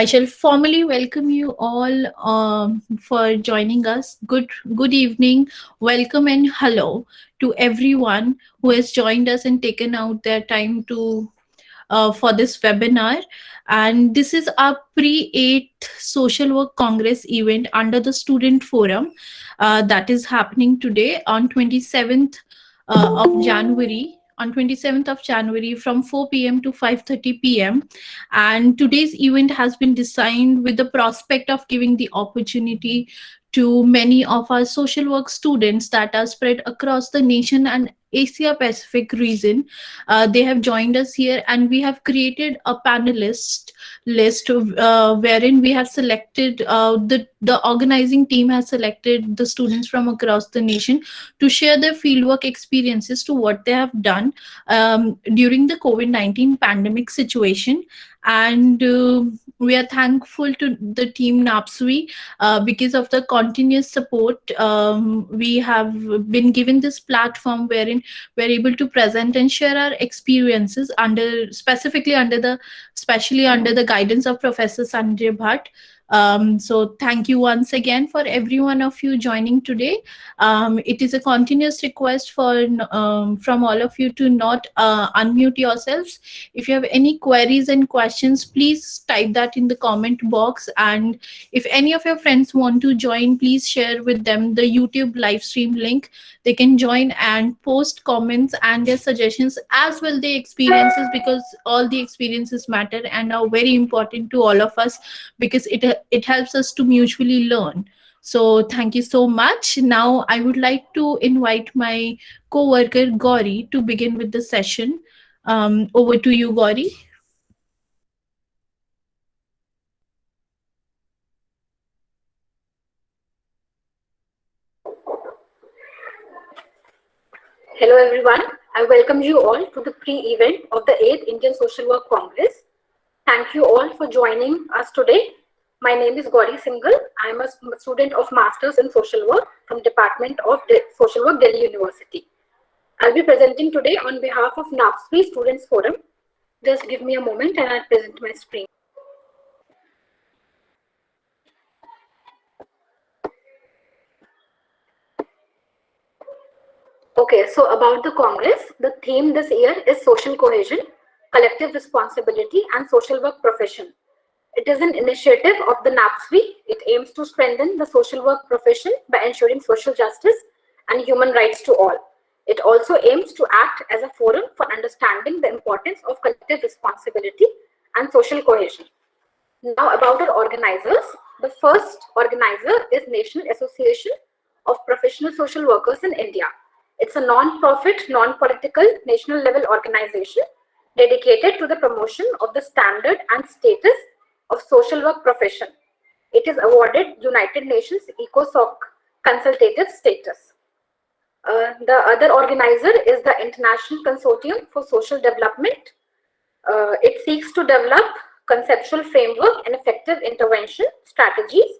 I shall formally welcome you all for joining us. Good evening, welcome, and hello to everyone who has joined us and taken out their time to for this webinar. And this is our pre-8th Social Work Congress event under the Student Forum that is happening today on 27th of January. On 27th of January from 4 p.m. to 5:30 p.m. And today's event has been designed with the prospect of giving the opportunity to many of our social work students that are spread across the nation and Asia Pacific region. They have joined us here, and we have created a panelist list wherein we have selected the organizing team has selected the students from across the nation to share their fieldwork experiences to what they have done during the COVID-19 pandemic situation. And we are thankful to the team NAPSWI because of the continuous support. We have been given this platform wherein we're able to present and share our experiences especially under the guidance of Professor Sanjay Bhatt. So thank you once again for every one of you joining today. It is a continuous request from all of you to not unmute yourselves. If you have any queries and questions, please type that in the comment box. And if any of your friends want to join, please share with them the YouTube live stream link. They can join and post comments and their suggestions as well their experiences, because all the experiences matter and are very important to all of us, because it helps us to mutually learn. So thank you so much. Now I would like to invite my co-worker Gauri to begin with the session. Over to you, Gauri. Hello everyone, I welcome you all to the pre-event of the 8th Indian Social Work Congress. Thank you all for joining us today. My name is Gauri Singhal. I am a student of Masters in Social Work from Department of Social Work, Delhi University. I'll be presenting today on behalf of NAPSWI Students Forum. Just give me a moment and I'll present my screen. Okay, so about the Congress, the theme this year is Social Cohesion, Collective Responsibility and Social Work Profession. It is an initiative of the NAPSWI. It aims to strengthen the social work profession by ensuring social justice and human rights to all. It also aims to act as a forum for understanding the importance of collective responsibility and social cohesion. Now about our organizers. The first organizer is National Association of Professional Social Workers in India. It's a non-profit, non-political, national level organization dedicated to the promotion of the standard and status of social work profession. It is awarded United Nations ECOSOC consultative status. The other organizer is the International Consortium for Social Development. It seeks to develop conceptual framework and effective intervention strategies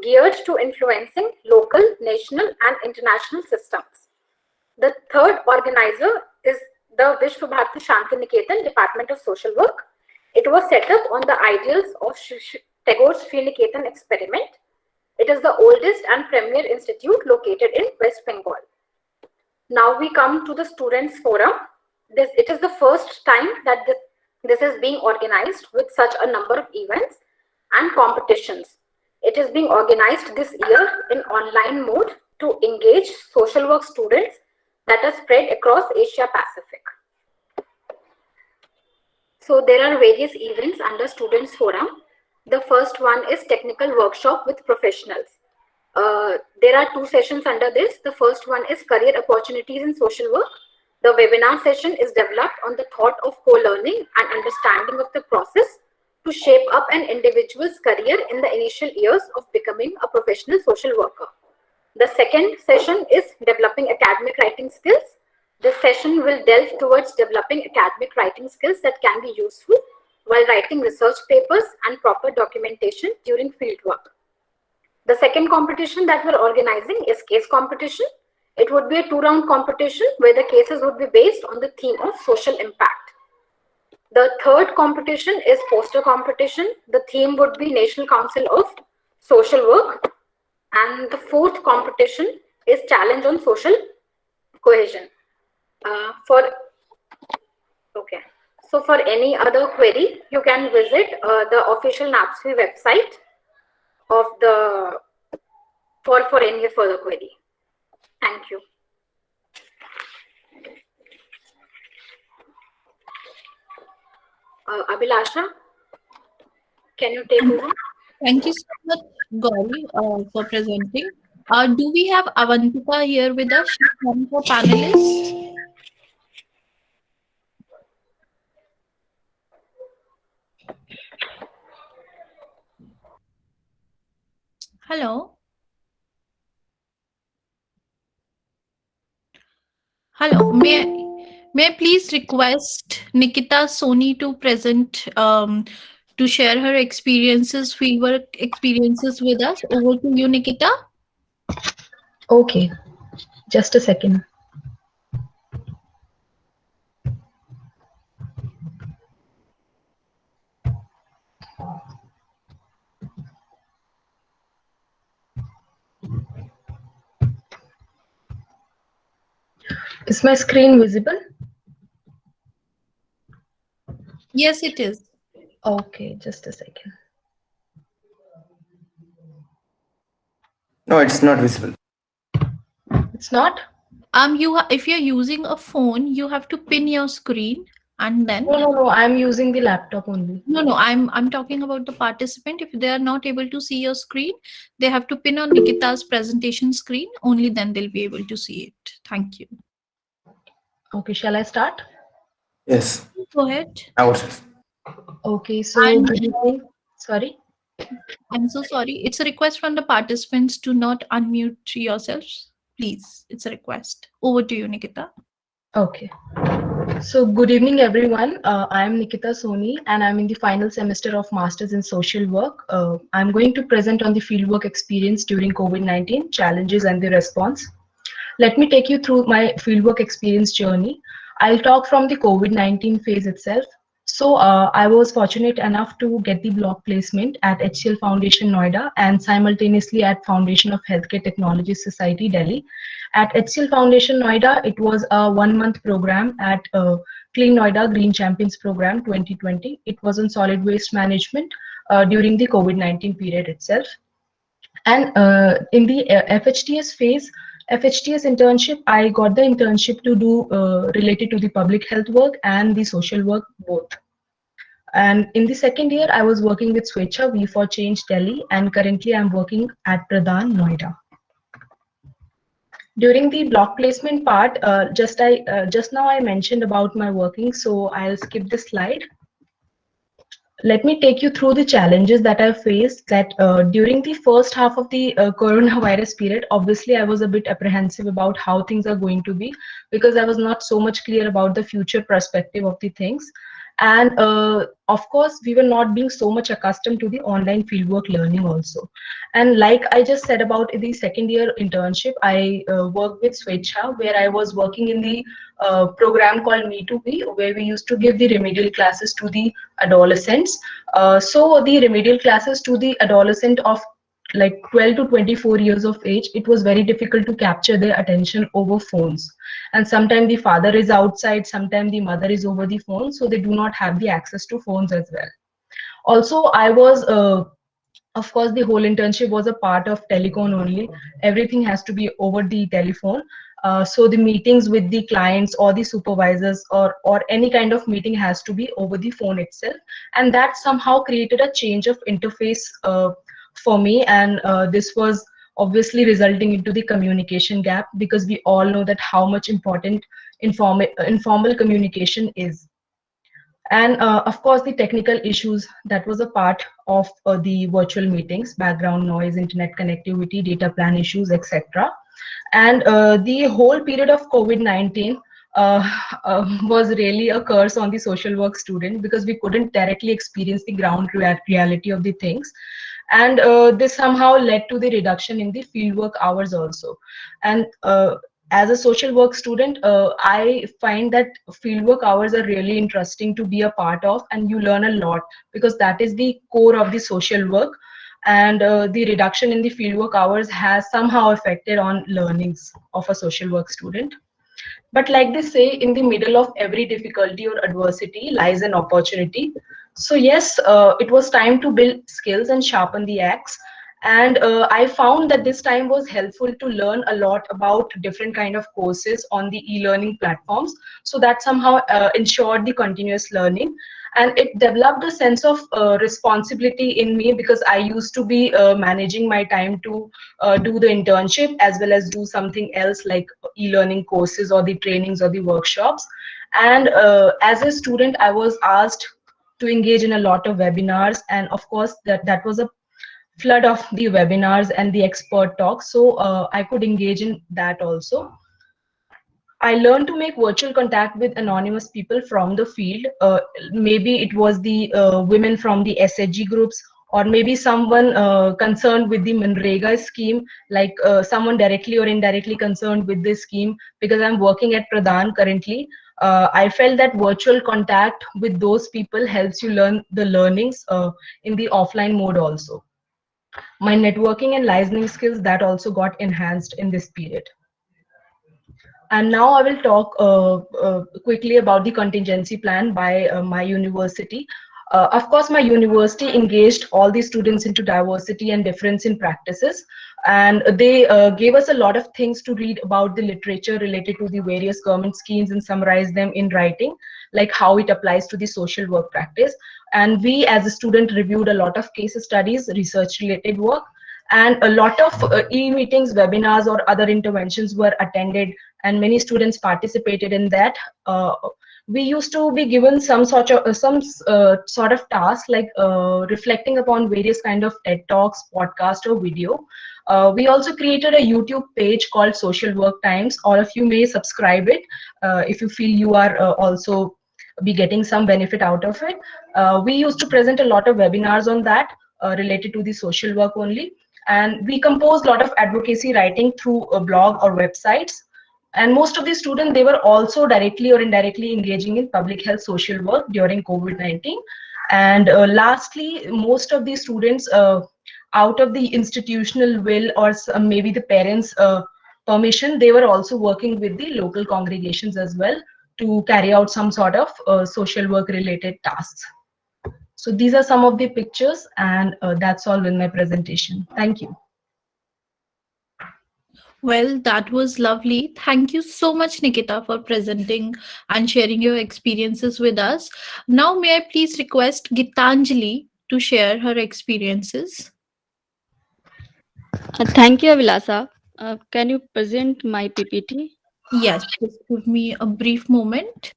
geared to influencing local, national and international systems. The third organizer is the Vishwa Bharati Shanti Niketan Department of Social Work. It was set up on the ideals of Tagore's Sriniketan experiment. It is the oldest and premier institute located in West Bengal. Now we come to the Students Forum. It is the first time that this is being organized with such a number of events and competitions. It is being organized this year in online mode to engage social work students that are spread across Asia Pacific. So there are various events under Students Forum. The first one is Technical Workshop with Professionals. There are two sessions under this. The first one is Career Opportunities in Social Work. The webinar session is developed on the thought of co-learning and understanding of the process to shape up an individual's career in the initial years of becoming a professional social worker. The second session is Developing Academic Writing Skills. This session will delve towards developing academic writing skills that can be useful while writing research papers and proper documentation during fieldwork. The second competition that we're organizing is Case Competition. It would be a 2-round competition where the cases would be based on the theme of social impact. The third competition is poster competition. The theme would be National Council of Social Work. And the fourth competition is Challenge on Social Cohesion. For Okay. So for any other query, you can visit the official NAPSWI website of the for any further query. Thank you. Abhilasha, can you take over? Thank you so much, Gauri, for presenting. Do we have Avantika here with us? She's one of our panelists. Hello. Hello. May I please request Nikita Soni to present to share her experiences, fieldwork experiences with us. Over to you, Nikita. Okay, just a second. Is my screen visible? Yes, it is. Okay, just a second. No, it's not visible. It's not? If you're using a phone, you have to pin your screen and then. No. I'm using the laptop only. No. I'm talking about the participant. If they are not able to see your screen, they have to pin on Nikita's presentation screen. Only then they'll be able to see it. Thank you. Okay, shall I start? Yes. Go ahead. Okay, so good evening. Sorry. I'm so sorry. It's a request from the participants to not unmute yourselves. Please, it's a request. Over to you, Nikita. Okay. So good evening, everyone. I am Nikita Soni, and I'm in the final semester of Masters in Social Work. I'm going to present on the fieldwork experience during COVID-19, challenges and the response. Let me take you through my fieldwork experience journey. I'll talk from the COVID-19 phase itself. So I was fortunate enough to get the block placement at HCL Foundation Noida and simultaneously at Foundation of Healthcare Technology Society Delhi. At HCL Foundation Noida, it was a 1-month program at Clean Noida Green Champions Program 2020. It was on solid waste management during the COVID-19 period itself. And in the FHTS phase, FHTS internship, I got the internship to do related to the public health work and the social work both. And in the second year, I was working with Swechha V for Change Delhi, and currently I'm working at Pradhan Noida. During the block placement part, just now I mentioned about my working, so I'll skip this slide. Let me take you through the challenges that I faced that during the first half of the coronavirus period. Obviously, I was a bit apprehensive about how things are going to be because I was not so much clear about the future perspective of the things. And of course, we were not being so much accustomed to the online fieldwork learning also. And like I just said about the second year internship, I worked with Swechha, where I was working in the program called Me2Be, where we used to give the remedial classes to the adolescents. So the remedial classes to the adolescent of like 12 to 24 years of age, it was very difficult to capture their attention over phones. And sometimes the father is outside, sometimes the mother is over the phone, so they do not have the access to phones as well. Also, I was of course, the whole internship was a part of telecom only. Everything has to be over the telephone. So the meetings with the clients or the supervisors or any kind of meeting has to be over the phone itself. And that somehow created a change of interface for me. And this was obviously resulting into the communication gap, because we all know that how much important informal communication is. And of course, the technical issues that was a part of the virtual meetings: background noise, internet connectivity, data plan issues, etc. And the whole period of COVID-19 was really a curse on the social work student, because we couldn't directly experience the ground reality of the things. And this somehow led to the reduction in the fieldwork hours also. And as a social work student, I find that fieldwork hours are really interesting to be a part of, and you learn a lot because that is the core of the social work. And the reduction in the fieldwork hours has somehow affected on learnings of a social work student. But like they say, in the middle of every difficulty or adversity lies an opportunity. So yes, it was time to build skills and sharpen the axe. And I found that this time was helpful to learn a lot about different kind of courses on the e-learning platforms. So that somehow ensured the continuous learning. And it developed a sense of responsibility in me because I used to be managing my time to do the internship as well as do something else like e-learning courses or the trainings or the workshops. And as a student, I was asked to engage in a lot of webinars, and of course that was a flood of the webinars and the expert talks, so I could engage in that also. I learned to make virtual contact with anonymous people from the field. Maybe it was the women from the SHG groups, or maybe someone concerned with the Manrega scheme, like someone directly or indirectly concerned with this scheme. Because I'm working at Pradhan currently, I felt that virtual contact with those people helps you learn the learnings in the offline mode also. My networking and listening skills that also got enhanced in this period. And now I will talk quickly about the contingency plan by my university. Of course, my university engaged all the students into diversity and difference in practices. And they gave us a lot of things to read about the literature related to the various government schemes and summarize them in writing, like how it applies to the social work practice. And we as a student reviewed a lot of case studies, research related work, and a lot of e-meetings, webinars, or other interventions were attended, and many students participated in that. We used to be given some sort of task like reflecting upon various kind of TED talks, podcast, or video. We also created a YouTube page called Social Work Times. All of you may subscribe it if you feel you are also be getting some benefit out of it. We used to present a lot of webinars on that related to the social work only. And we composed a lot of advocacy writing through a blog or websites. And most of the students, they were also directly or indirectly engaging in public health social work during COVID-19. And lastly, most of the students, out of the institutional will or maybe the parents' permission, they were also working with the local congregations as well to carry out some sort of social work related tasks. So these are some of the pictures, and that's all in my presentation. Thank you. Well, that was lovely. Thank you so much, Nikita, for presenting and sharing your experiences with us. Now, may I please request Gitanjali to share her experiences? Thank you, Avilasa. Can you present my PPT? Yes, just give me a brief moment.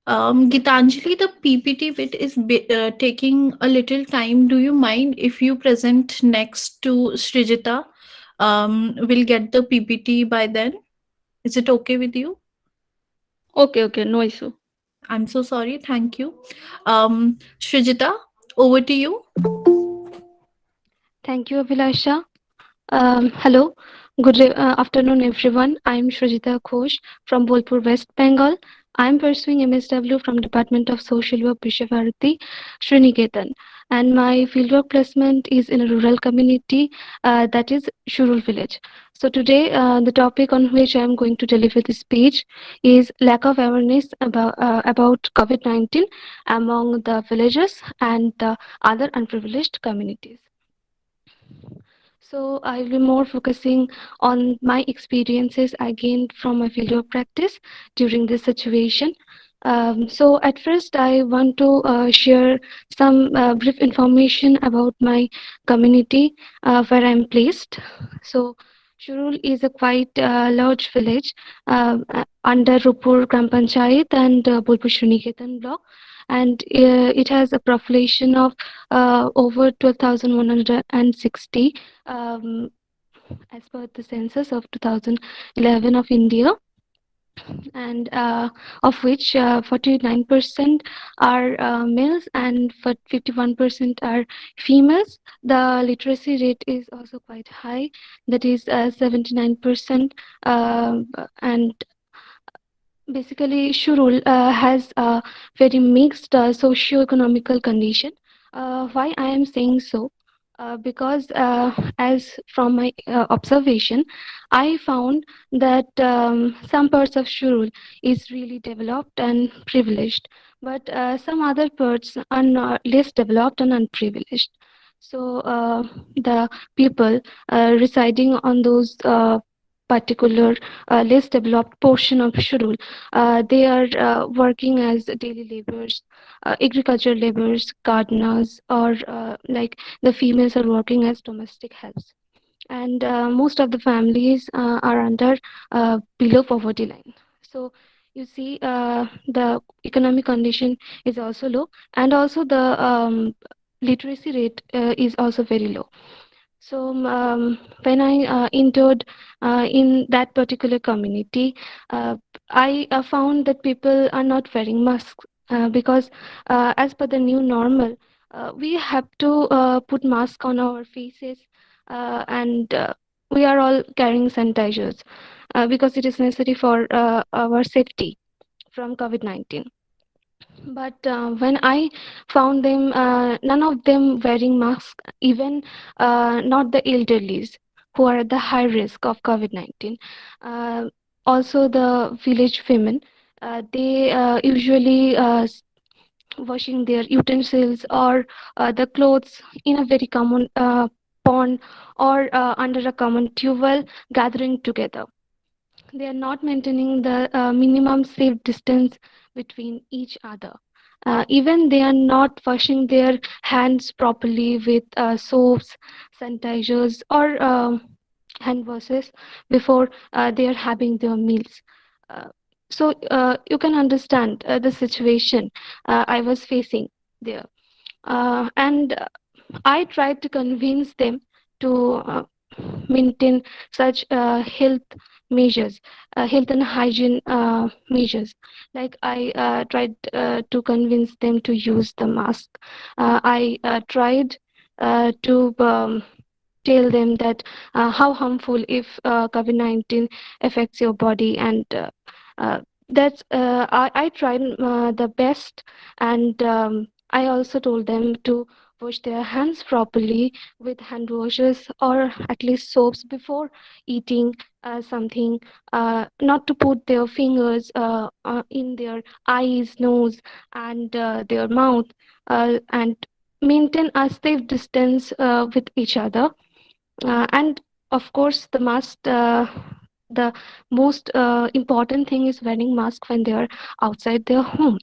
Gitanjali, the PPT bit is taking a little time. Do you mind if you present next to Srijita? We'll get the PPT by then. Is it okay with you? Okay, no issue. I'm so sorry. Thank you. Srijita, over to you. Thank you, Abhilasha. Hello, good afternoon, everyone. I'm Shrujita Ghosh from Bolpur, West Bengal. I'm pursuing MSW from Department of Social Work, Bishwabharati, Sriniketan. and my fieldwork placement is in a rural community, that is Shurul village. So today, the topic on which I am going to deliver this speech is lack of awareness about COVID-19 among the villagers and the other unprivileged communities. So I will be more focusing on my experiences I gained from my fieldwork practice during this situation. So at first, I want to share some brief information about my community where I'm placed. So Shurul is a quite large village under Rupur Gram Panchayat and Bolpur Sriniketan block, and it has a population of over 12,160 um, as per the census of 2011 of India, and of which 49% are males and 51% are females. The literacy rate is also quite high, that is 79%, and basically Shurul has a very mixed socio-economical condition. Why I am saying so? Because as from my observation, I found that some parts of Shurul is really developed and privileged, but some other parts are not, less developed and unprivileged. So the people residing on those particular less developed portion of Shurul, they are working as daily laborers, agriculture laborers, gardeners, or like the females are working as domestic helps. And most of the families are under below poverty line. So you see, the economic condition is also low, and also the literacy rate is also very low. So when I entered in that particular community, I found that people are not wearing masks because as per the new normal, we have to put mask on our faces, and we are all carrying sanitizers because it is necessary for our safety from COVID-19. But when I found them, none of them wearing masks, even not the elderlies who are at the high risk of COVID-19. Also, the village women, they usually washing their utensils or the clothes in a very common pond or under a common towel, gathering together. They are not maintaining the minimum safe distance between each other. Even they are not washing their hands properly with soaps, sanitizers, or hand washes before they are having their meals. So you can understand the situation I was facing there. And I tried to convince them to maintain such health measures, health and hygiene measures. Like I tried to convince them to use the mask. I tried to tell them that how harmful if COVID-19 affects your body, and that's I tried the best, and I also told them to wash their hands properly with hand washes or at least soaps before eating something, not to put their fingers in their eyes, nose, and their mouth, and maintain a safe distance with each other. And of course, the most important thing is wearing mask when they are outside their home.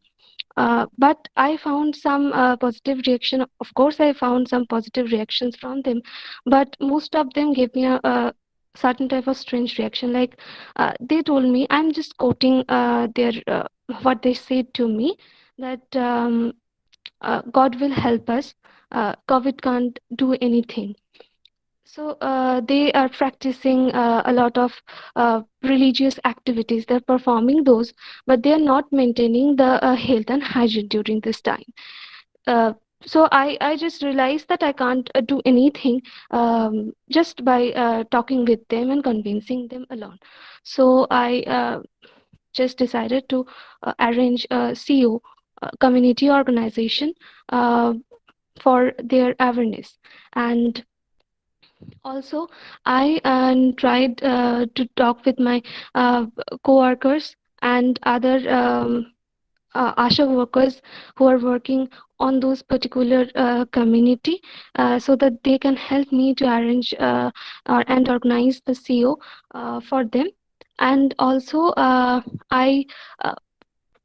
But I found some positive reaction. Of course, I found some positive reactions from them, but most of them gave me a certain type of strange reaction. Like they told me, I'm just quoting their what they said to me, that God will help us. COVID can't do anything. So they are practicing a lot of religious activities. They're performing those, but they are not maintaining the health and hygiene during this time. So I just realized that I can't do anything just by talking with them and convincing them alone. So I just decided to arrange a CO, community organization, for their awareness. And also, I tried to talk with my co-workers and other ASHA workers who are working on those particular community, so that they can help me to arrange and organize the CO for them. And also, I uh,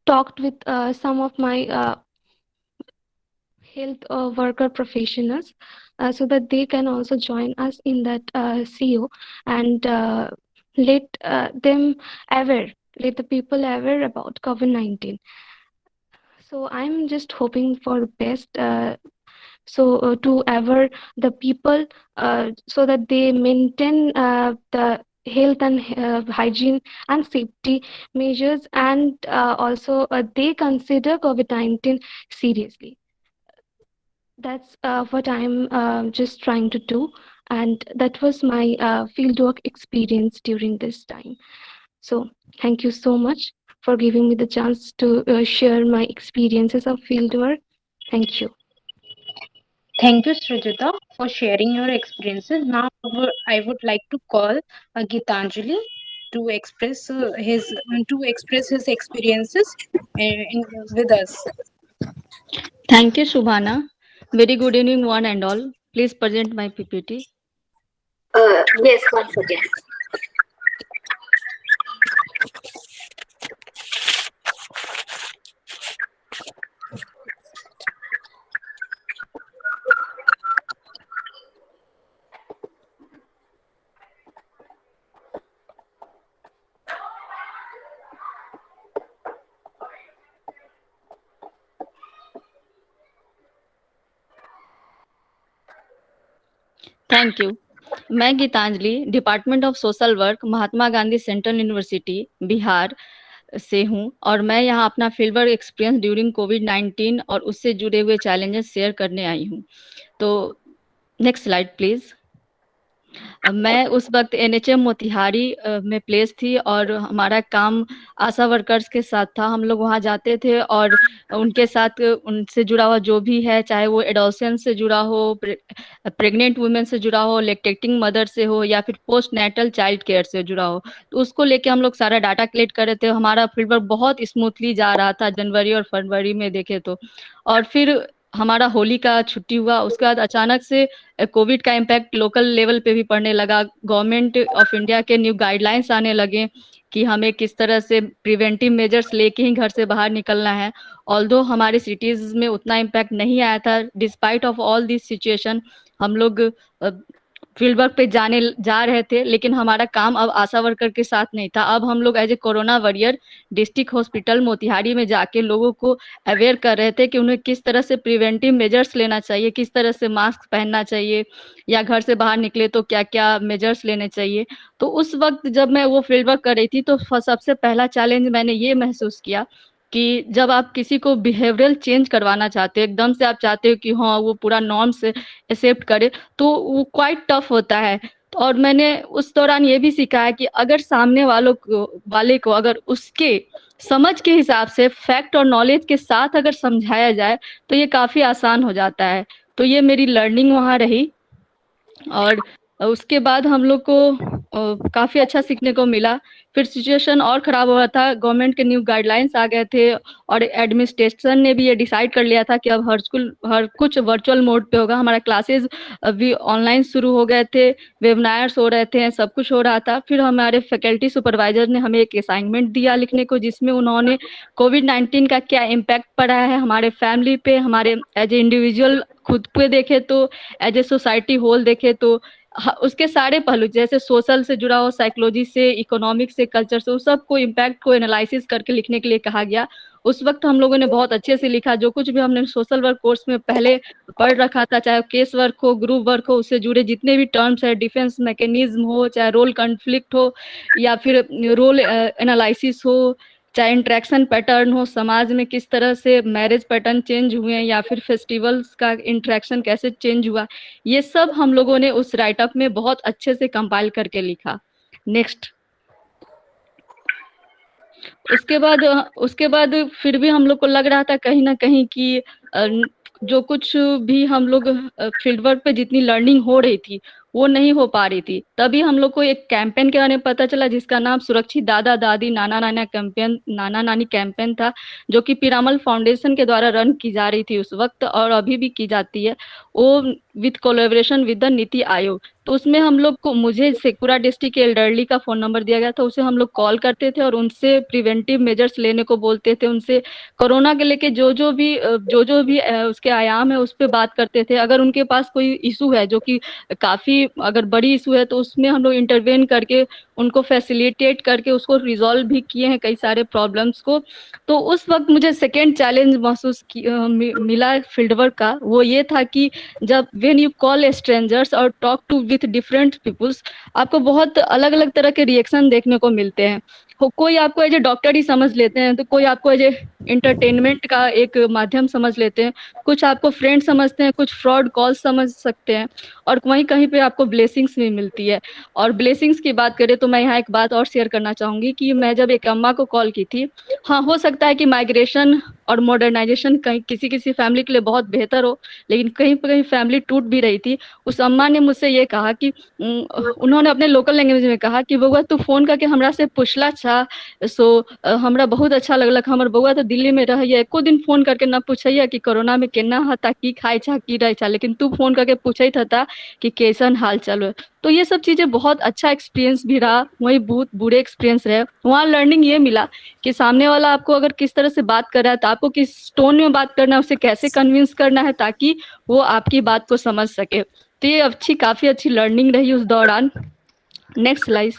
talked with some of my health worker professionals, so that they can also join us in that CO, and let them aware, let the people aware about COVID-19. So I'm just hoping for the best. To aware the people, so that they maintain the health and hygiene and safety measures, and also they consider COVID-19 seriously. That's what I'm just trying to do, and that was my fieldwork experience during this time. So thank you so much for giving me the chance to share my experiences of fieldwork. Thank you. Thank you, Srijata, for sharing your experiences. Now, I would like to call Gitanjali to express his experiences with us. Thank you, Shubhana. Very good evening, one and all. Please present my PPT. Yes, once again. Thank you. मैं Gitanjali department of social work Mahatma Gandhi central university Bihar से हूँ और मैं यहाँ अपना field work experience during कोविड-19 और उससे जुड़े हुए चैलेंजेस शेयर करने आई हूँ। तो नेक्स्ट स्लाइड प्लीज। मैं उस वक्त एनएचएम मोतिहारी में प्लेस थी और हमारा काम आशा वर्कर्स के साथ था। हम लोग वहाँ जाते थे और उनके साथ उनसे जुड़ा हुआ जो भी है, चाहे वो एडोलसेंस से जुड़ा हो, प्रेग्नेंट वुमेन से जुड़ा हो, लैक्टेटिंग मदर से हो या फिर पोस्ट नेटल चाइल्ड केयर से जुड़ा हो, तो उसको लेके हम लोग सारा डाटा कलेक्ट कर रहे थे। हमारा फील्ड वर्क बहुत स्मूथली जा रहा था जनवरी और फरवरी में देखे तो। और फिर हमारा होली का छुट्टी हुआ, उसके बाद अचानक से कोविड का इम्पैक्ट लोकल लेवल पे भी पड़ने लगा। गवर्नमेंट ऑफ इंडिया के न्यू गाइडलाइंस आने लगे कि हमें किस तरह से प्रिवेंटिव मेजर्स लेके ही घर से बाहर निकलना है। ऑल्दो हमारे सिटीज में उतना इम्पैक्ट नहीं आया था, despite of all this situation हम लोग फील्ड वर्क पे जा रहे थे, लेकिन हमारा काम अब आशा वर्कर के साथ नहीं था। अब हम लोग as a corona warrior district hospital Motihari में जाके लोगों को अवेयर कर रहे थे कि उन्हें किस तरह से प्रिवेंटिव मेजर्स लेना चाहिए, किस तरह से मास्क पहनना चाहिए या घर से बाहर निकले तो क्या क्या मेजर्स लेने चाहिए। तो उस वक्त जब मैं वो फील्ड वर्क कर रही थी तो सबसे पहला चैलेंज मैंने ये महसूस किया कि जब आप किसी को बिहेवियरल चेंज करवाना चाहते हो, एकदम से आप चाहते हो कि हाँ वो पूरा नॉर्म से एक्सेप्ट करे, तो वो क्वाइट टफ होता है। और मैंने उस दौरान ये भी सीखा है कि अगर सामने वाले को अगर उसके समझ के हिसाब से फैक्ट और नॉलेज के साथ अगर समझाया जाए तो ये काफी आसान हो जाता है। तो ये मेरी लर्निंग वहाँ रही और उसके बाद हम लोग को काफी अच्छा सीखने को मिला। फिर सिचुएशन और खराब हो रहा था, गवर्नमेंट के न्यू गाइडलाइंस आ गए थे और एडमिनिस्ट्रेशन ने भी ये डिसाइड कर लिया था कि अब हर कुछ वर्चुअल मोड पे होगा। हमारा क्लासेस अभी ऑनलाइन शुरू हो गए थे, वेबिनार्स हो रहे थे, सब कुछ हो रहा था। फिर हमारे फैकल्टी सुपरवाइजर ने हमें एक असाइनमेंट दिया लिखने को, जिसमें उन्होंने कोविड-19 का क्या इम्पैक्ट पड़ा है हमारे फैमिली पे, हमारे एज ए इंडिविजुअल खुद पे देखे तो, एज ए सोसाइटी होल देखे तो, उसके सारे पहलू जैसे सोशल से जुड़ा हो, साइकोलॉजी से, इकोनॉमिक से, कल्चर से, उस सब को इम्पैक्ट को एनालिसिस करके लिखने के लिए कहा गया। उस वक्त हम लोगों ने बहुत अच्छे से लिखा। जो कुछ भी हमने सोशल वर्क कोर्स में पहले पढ़ रखा था, चाहे केस वर्क हो, ग्रुप वर्क हो, उससे जुड़े जितने भी टर्म्स है, डिफेंस मैकेनिज्म हो, चाहे रोल कॉन्फ्लिक्ट हो या फिर रोल एनालिसिस हो, चाहे इंटरेक्शन पैटर्न हो, समाज में किस तरह से मैरिज पैटर्न चेंज हुए या फिर फेस्टिवल्स का इंटरेक्शन कैसे चेंज हुआ, ये सब हम लोगों ने उस राइटअप में बहुत अच्छे से कंपाइल करके लिखा। नेक्स्ट। उसके बाद फिर भी हम लोग को लग रहा था कहीं ना कहीं कि जो कुछ भी हम लोग फील्ड वर्क पे जितनी लर्निंग हो रही थी वो नहीं हो पा रही थी। तभी हम लोग को एक कैंपेन के बारे में पता चला जिसका नाम सुरक्षित दादा दादी नाना नानी कैंपेन था, जो कि पिरामल फाउंडेशन के द्वारा रन की जा रही थी उस वक्त और अभी भी की जाती है, वो with collaboration with the NITI Aayog. तो उसमें हम लोग को, मुझे शेखपुरा डिस्ट्रिक्ट के एल्डरली का फोन नंबर दिया गया था, उसे हम लोग कॉल करते थे और उनसे प्रिवेंटिव मेजर्स लेने को बोलते थे, उनसे कोरोना के लेके जो जो भी उसके आयाम है उस पर बात करते थे। अगर उनके पास कोई इशू है जो कि काफी अगर बड़ी इशू है तो उसमें हम लोग इंटरवेन करके उनको फैसिलिटेट करके उसको रिजॉल्व भी किए हैं कई सारे प्रॉब्लम्स को। तो उस वक्त मुझे सेकेंड चैलेंज मिला फील्ड वर्क का, वो ये था कि जब व्हेन यू कॉल स्ट्रेंजर्स और talk to with different peoples, आपको बहुत अलग अलग तरह के रिएक्शन देखने को मिलते हैं। कोई आपको एज ए डॉक्टर ही समझ लेते हैं, तो कोई आपको एज ए इंटरटेनमेंट का एक माध्यम समझ लेते हैं, कुछ आपको फ्रेंड समझते हैं, कुछ फ्रॉड कॉल समझ सकते हैं, और वहीं कहीं पे आपको ब्लेसिंग्स भी मिलती है। और ब्लेसिंग्स की बात करें तो मैं यहाँ एक बात और शेयर करना चाहूंगी कि मैं जब एक अम्मा को कॉल की थी, हाँ हो सकता है कि माइग्रेशन और मॉडर्नाइजेशन कहीं किसी किसी फैमिली के लिए बहुत बेहतर हो, लेकिन कहीं पर कहीं फैमिली टूट भी रही थी। उस अम्मा ने मुझसे ये कहा कि उन्होंने अपने लोकल लैंग्वेज में कहा कि बउआ तू फोन करके हमरा से पूछला छा, सो हमरा बहुत अच्छा लगलक, हमर बउआ तो दिल्ली में रहैया, एको दिन फोन करके ना पूछैया कि कोरोना में केना हता, की खाए छा, की रहे छा, लेकिन तू फोन करके पूछत हता कि कैसन हाल चाल है। तो ये सब चीजें बहुत अच्छा एक्सपीरियंस भी रहा, वही बहुत बुरे एक्सपीरियंस रहे। वहाँ लर्निंग ये मिला कि सामने वाला आपको अगर किस तरह से बात कर रहा है तो आपको किस टोन में बात करना है, उसे कैसे कन्विंस करना है ताकि वो आपकी बात को समझ सके। तो ये काफी अच्छी लर्निंग रही उस दौरान। Next slide.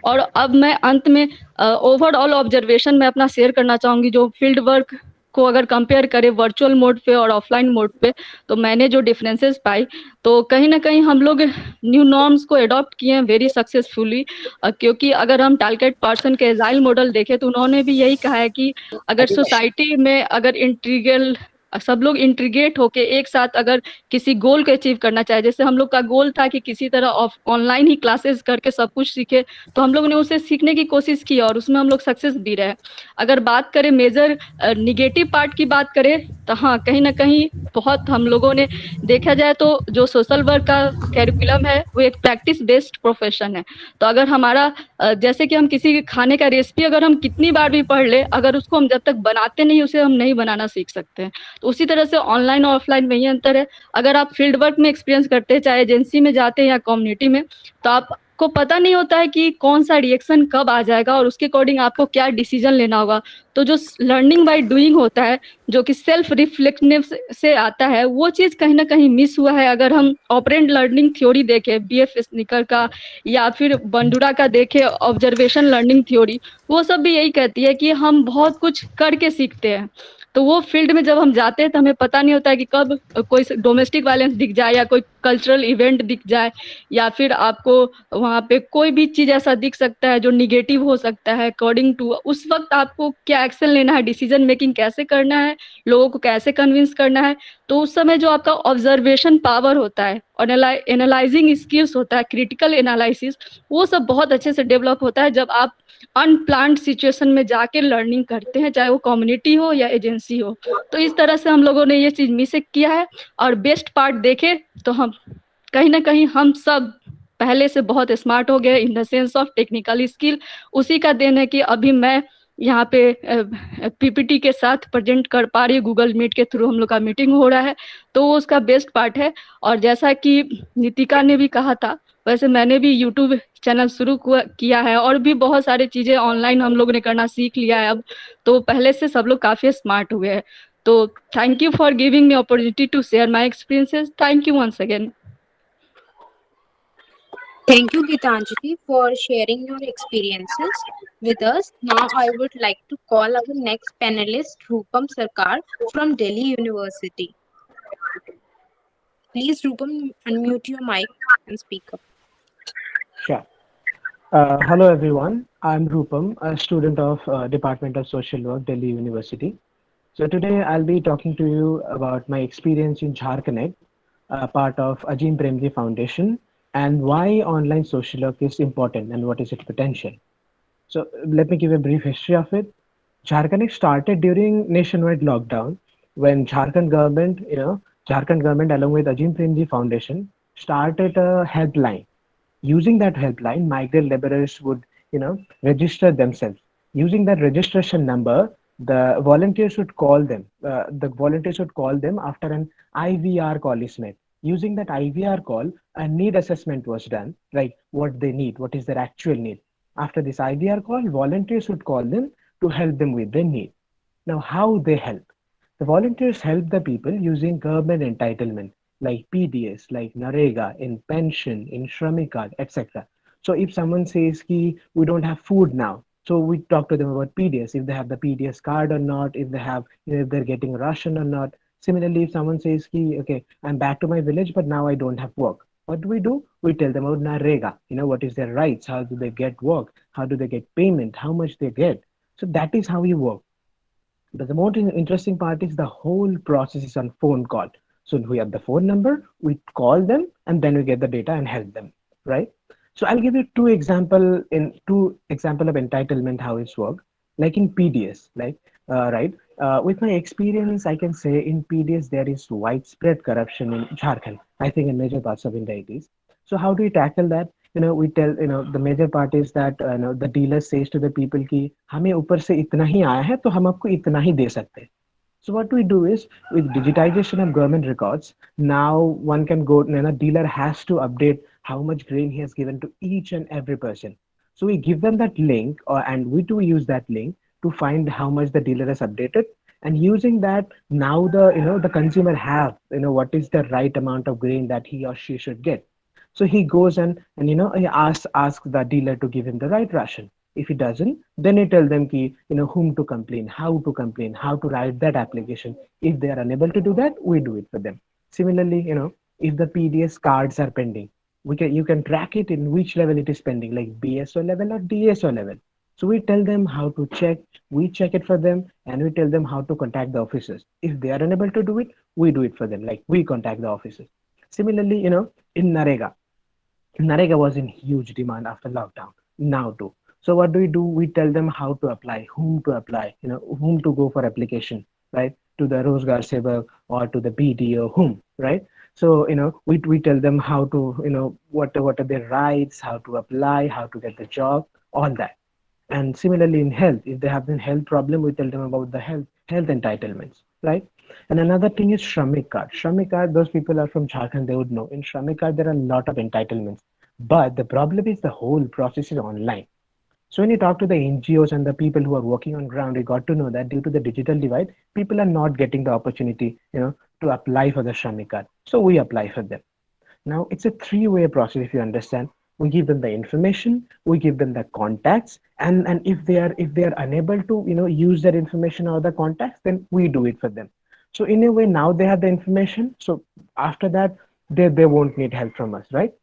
और अब मैं अंत में ओवरऑल ऑब्जर्वेशन में अपना शेयर करना चाहूंगी, जो फील्ड वर्क को अगर कंपेयर करें वर्चुअल मोड पे और ऑफलाइन मोड पे, तो मैंने जो डिफरेंसेस पाई, तो कहीं ना कहीं हम लोग न्यू नॉर्म्स को अडॉप्ट किए हैं वेरी सक्सेसफुली। क्योंकि अगर हम टारगेट पर्सन के एजाइल मॉडल देखें तो उन्होंने भी यही कहा है कि अगर सोसाइटी में अगर इंटीग्रल सब लोग इंटीग्रेट होके एक साथ अगर किसी गोल को अचीव करना चाहे, जैसे हम लोग का गोल था कि किसी तरह ऑनलाइन ही क्लासेस करके सब कुछ सीखे, तो हम लोग ने उसे सीखने की कोशिश की और उसमें हम लोग सक्सेस भी रहे। अगर बात करें मेजर निगेटिव पार्ट की बात करें तो हाँ कहीं ना कहीं बहुत हम लोगों ने देखा जाए तो जो सोशल वर्क का कैरिकुलम है वो एक प्रैक्टिस बेस्ड प्रोफेशन है। तो अगर हमारा जैसे कि हम किसी खाने का रेसिपी अगर हम कितनी बार भी पढ़ ले, अगर उसको हम जब तक बनाते नहीं उसे हम नहीं बनाना सीख सकते हैं। तो उसी तरह से ऑनलाइन और ऑफलाइन में ये अंतर है। अगर आप फील्ड वर्क में एक्सपीरियंस करते हैं, चाहे एजेंसी में जाते हैं या कम्युनिटी में, तो आपको पता नहीं होता है कि कौन सा रिएक्शन कब आ जाएगा और उसके अकॉर्डिंग आपको क्या डिसीजन लेना होगा। तो जो लर्निंग बाय डूइंग होता है, जो कि सेल्फ रिफ्लेक्टिव से आता है, वो चीज़ कहीं ना कहीं मिस हुआ है। अगर हम ऑपरेंट लर्निंग थ्योरी देखें BF स्निकर का या फिर बंडूरा का देखें ऑब्जर्वेशन लर्निंग थ्योरी, वो सब भी यही कहती है कि हम बहुत कुछ करके सीखते हैं। तो वो फील्ड में जब हम जाते हैं तो हमें पता नहीं होता है कि कब कोई डोमेस्टिक वायलेंस दिख जाए या कोई कल्चरल इवेंट दिख जाए या फिर आपको वहाँ पे कोई भी चीज़ ऐसा दिख सकता है जो निगेटिव हो सकता है। अकॉर्डिंग टू उस वक्त आपको क्या एक्शन लेना है, डिसीजन मेकिंग कैसे करना है, लोगों को कैसे कन्विंस करना है। तो उस समय जो आपका ऑब्जर्वेशन पावर होता है और एनालाइजिंग स्किल्स होता है, क्रिटिकल एनालिसिस, वो सब बहुत अच्छे से डेवलप होता है जब आप अनप्लान्ड सिचुएशन में जाके लर्निंग करते हैं, चाहे वो कम्युनिटी हो या एजेंसी हो। तो इस तरह से हम लोगों ने ये चीज़ मिस किया है। और बेस्ट पार्ट देखें तो हम कहीं ना कहीं हम सब पहले से बहुत स्मार्ट हो गए in the sense of technical skill. उसी का देन है कि अभी मैं यहाँ पे PPT के साथ प्रेजेंट कर पा रही हूँ, गूगल मीट के थ्रू हम लोग का मीटिंग हो रहा है, तो वो उसका बेस्ट पार्ट है। और जैसा कि नितिका ने भी कहा था, वैसे मैंने भी यूट्यूब चैनल शुरू किया है और भी बहुत सारी चीज़ें ऑनलाइन हम लोग ने करना सीख लिया है अब। तो पहले से सब लोग काफ़ी स्मार्ट हुए हैं। तो thank you for giving me opportunity to share my experiences. Thank you once again. Thank you, Gitanjali, for sharing your experiences with us. Now, I would like to call our next panelist, Rupam Sarkar from Delhi University. Please, Rupam, unmute your mic and speak up. Sure. Hello, everyone. I'm Rupam, a student of Department of Social Work, Delhi University. So today I'll be talking to you about my experience in Jharconnect, part of Ajim Premji Foundation, and why online social work is important and what is its potential. So let me give a brief history of it. Jharconnect started during nationwide lockdown when Jharkhand government, Jharkhand government along with Ajim Premji Foundation started a helpline. Using that helpline, migrant laborers would, register themselves. Using that registration number, the volunteers would call them. The volunteers would call them after an IVR call is made. Using that IVR call, a need assessment was done, right? What they need, what is their actual need. After this IVR call, volunteers would call them to help them with their need. Now, how they help? The volunteers help the people using government entitlement like PDS, like Narega, in pension, in Shramik card, etc. So if someone says ki we don't have food now, so we talk to them about PDS, if they have the PDS card or not, if they have, if they're getting ration or not. Similarly, if someone says ki okay, I'm back to my village, but now I don't have work. What do? We tell them about Narega. What is their rights? How do they get work? How do they get payment? How much they get? So that is how we work. But the more interesting part is the whole process is on phone call. So we have the phone number, we call them, and then we get the data and help them, right? So I'll give you two example of entitlement how it's work, like in PDS, like right. With my experience, I can say in PDS there is widespread corruption in Jharkhand. I think in major parts of India it is. So how do we tackle that? We tell, the major part is that the dealer says to the people ki हमें ऊपर से इतना ही आया है तो हम आपको इतना ही दे सकते हैं. So what we do is with digitization of government records, now one can go, dealer has to update how much grain he has given to each and every person. So we give them that link, and we do use that link to find how much the dealer has updated. And using that, now the consumer have, what is the right amount of grain that he or she should get. So he goes and he asks the dealer to give him the right ration. If he doesn't, then he tell them ki, whom to complain, how to write that application. If they are unable to do that, we do it for them. Similarly, if the PDS cards are pending, you can track it in which level it is pending, like BSO level or DSO level. So we tell them how to check, we check it for them, and we tell them how to contact the officers. If they are unable to do it, we do it for them, like we contact the officers. Similarly, in Narega was in huge demand after lockdown. Now too. So what do? We tell them how to apply, whom to apply, whom to go for application, right? To the Rozgar Sevak or to the BDO, whom, right? So, we tell them how to, what are their rights, how to apply, how to get the job, all that. And similarly in health, if they have a health problem, we tell them about the health entitlements, right? And another thing is Shramik card. Shramik card, those people are from Jharkhand, they would know. In Shramik card, there are a lot of entitlements. But the problem is the whole process is online. So when you talk to the NGOs and the people who are working on ground, we got to know that due to the digital divide, people are not getting the opportunity, to apply for the Shramik card. So we apply for them. Now it's a three-way process, if you understand. We give them the information, we give them the contacts, and if they are unable to use that information or the contacts, then we do it for them. So in a way, now they have the information. So after that, they won't need help from us, right?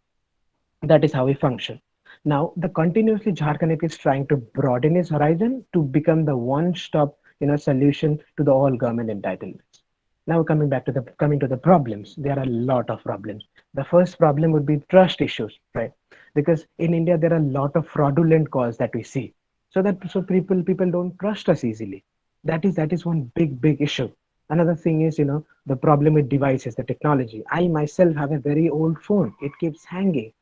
That is how we function. Now, the continuously Jharkhand is trying to broaden its horizon to become the one-stop, solution to the all government entitlements. Now, coming to the problems, there are a lot of problems. The first problem would be trust issues, right? Because in India there are a lot of fraudulent calls that we see, so people don't trust us easily. That is one big issue. Another thing is the problem with devices, the technology. I myself have a very old phone. It keeps hanging.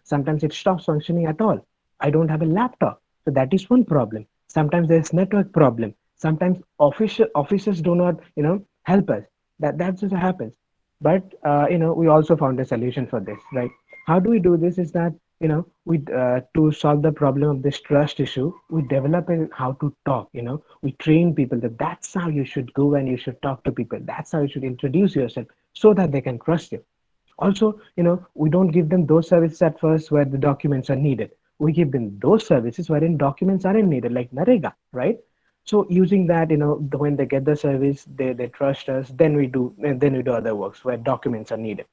Sometimes it stops functioning at all. I don't have a laptop, so that is one problem. Sometimes there's network problem. Sometimes officers do not help us. That just happens. But we also found a solution for this, right? How do we do this? Is that we to solve the problem of this trust issue, we develop how to talk. We train people that that's how you should go and you should talk to people. That's how you should introduce yourself so that they can trust you. Also, we don't give them those services at first where the documents are needed. We give them those services wherein documents aren't needed, like Narega, right? So using that, when they get the service, they trust us. Then we do other works where documents are needed.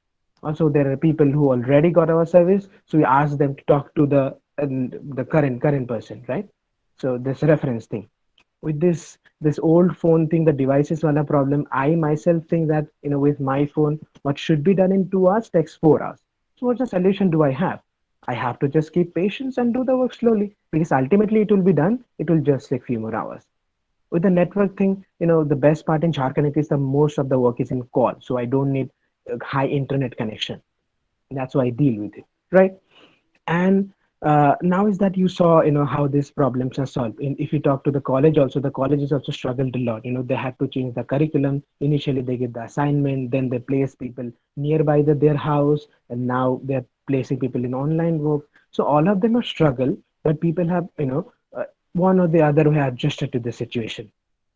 Also, there are people who already got our service, so we ask them to talk to the current person, right? So this reference thing. With this old phone thing, the devices wala problem, I myself think that with my phone, what should be done in 2 hours takes 4 hours. So what's the solution do I have? I have to just keep patience and do the work slowly, because ultimately it will be done. It will just take few more hours. With the network thing, the best part in Jharkhand is the most of the work is in call, so I don't need high internet connection. That's why I deal with it, right? And now is that you saw how these problems are solved. If you talk to the college also, the colleges also struggled a lot. They had to change the curriculum. Initially they give the assignment, then they place people nearby their house, and now they're placing people in online work. So all of them are struggle, but people have one or the other who have adjusted to the situation.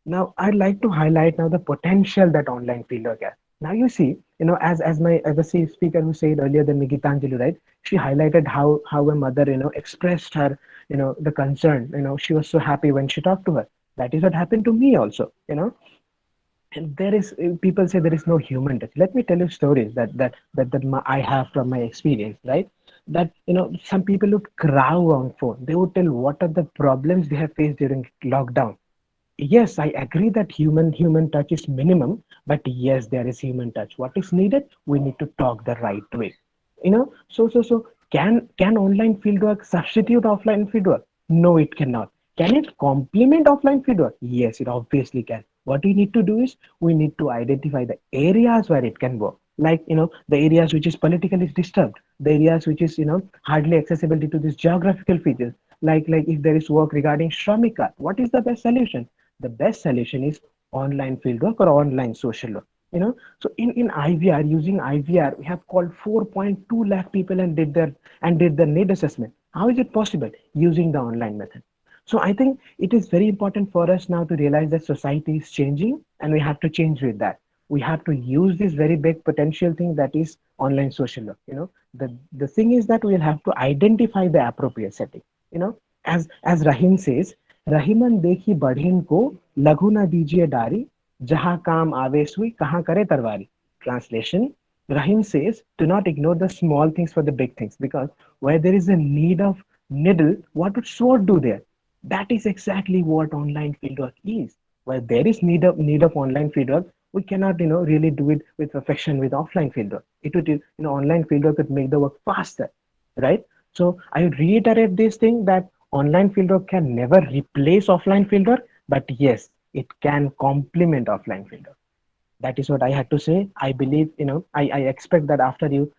Now, I'd like to highlight now the potential that online fieldwork has. Now, you see, as the speaker who said earlier, the Gitanjali, right? She highlighted how a mother, expressed her, the concern. She was so happy when she talked to her. That is what happened to me also. And there is people say there is no human touch. Let me tell you stories that I have from my experience, right? That some people would crow on phone. They would tell what are the problems they have faced during lockdown. Yes, I agree that human touch is minimum, but yes, there is human touch. What is needed? We need to talk the right way. So can online fieldwork substitute offline fieldwork? No, it cannot. Can it complement offline fieldwork? Yes, it obviously can. What we need to do is we need to identify the areas where it can work. Like the areas which is politically disturbed, the areas which is hardly accessible due to these geographical features. Like if there is work regarding Shramika, what is the best solution? The best solution is online fieldwork or online social work. So in IVR, using IVR, we have called 4.2 lakh people and did the need assessment. How is it possible? Using the online method. So I think it is very important for us now to realize that society is changing and we have to change with that. We have to use this very big potential thing that is online social work. The thing is that we'll have to identify the appropriate setting. As Rahim says, Rahiman देखी बढ़िन को लघु न दीजिए डारी जहां काम आवे सुई कहां करे तरवारी. Translation: Rahim says, do not ignore the small things for the big things, because where there is a need of needle, what would sword do there? That is exactly what online fieldwork is. Where there is need of online fieldwork, we cannot really do it with perfection with offline fieldwork. It would online fieldwork could make the work faster, right? So I would reiterate this thing that online fieldwork can never replace offline fieldwork, but yes, it can complement offline fieldwork. That is what I had to say. I believe, I expect that after you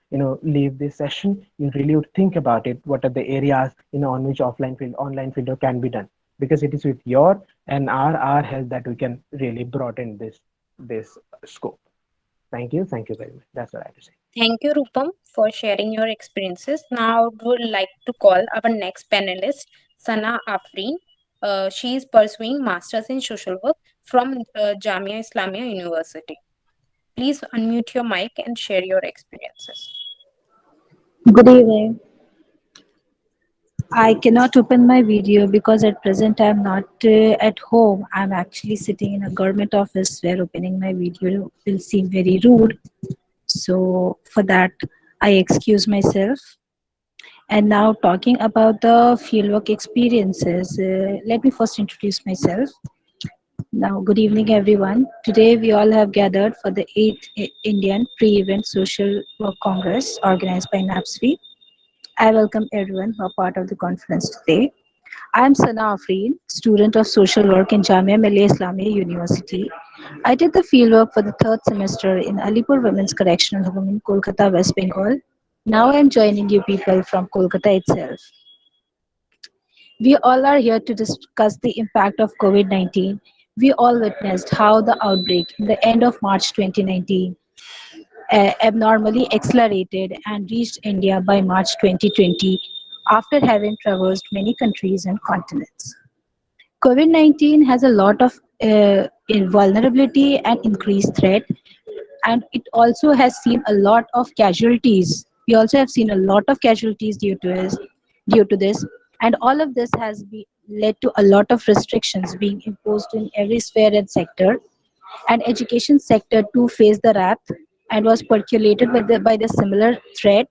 leave this session, you really would think about it. What are the areas, on which online fieldwork can be done? Because it is with your and our help that we can really broaden this scope. Thank you very much. That's what I have to say. Thank you, Rupam, for sharing your experiences. Now, I would like to call our next panelist, Sana Afreen. She is pursuing Masters in Social Work from Jamia Islamia University. Please unmute your mic and share your experiences. Good evening. I cannot open my video because at present I am not at home. I am actually sitting in a government office where opening my video will seem very rude. So for that, I excuse myself. And now talking about the fieldwork experiences, let me first introduce myself. Now, good evening, everyone. Today, we all have gathered for the 8th Indian Pre-Event Social Work Congress organized by NAPSRI. I welcome everyone who are part of the conference today. I am Sana Afreen, student of social work in Jamia Millia Islamia University. I did the fieldwork for the 3rd semester in Alipur Women's Correctional Home in Kolkata, West Bengal. Now I am joining you people from Kolkata itself. We all are here to discuss the impact of COVID-19. We all witnessed how the outbreak in the end of March 2019 abnormally accelerated and reached India by March 2020 after having traversed many countries and continents. COVID-19 has a lot of vulnerability and increased threat, and it also has seen a lot of casualties. We also have seen a lot of casualties due to this, and all of this has led to a lot of restrictions being imposed in every sphere and sector, and education sector too faced the wrath and was percolated by the similar threat,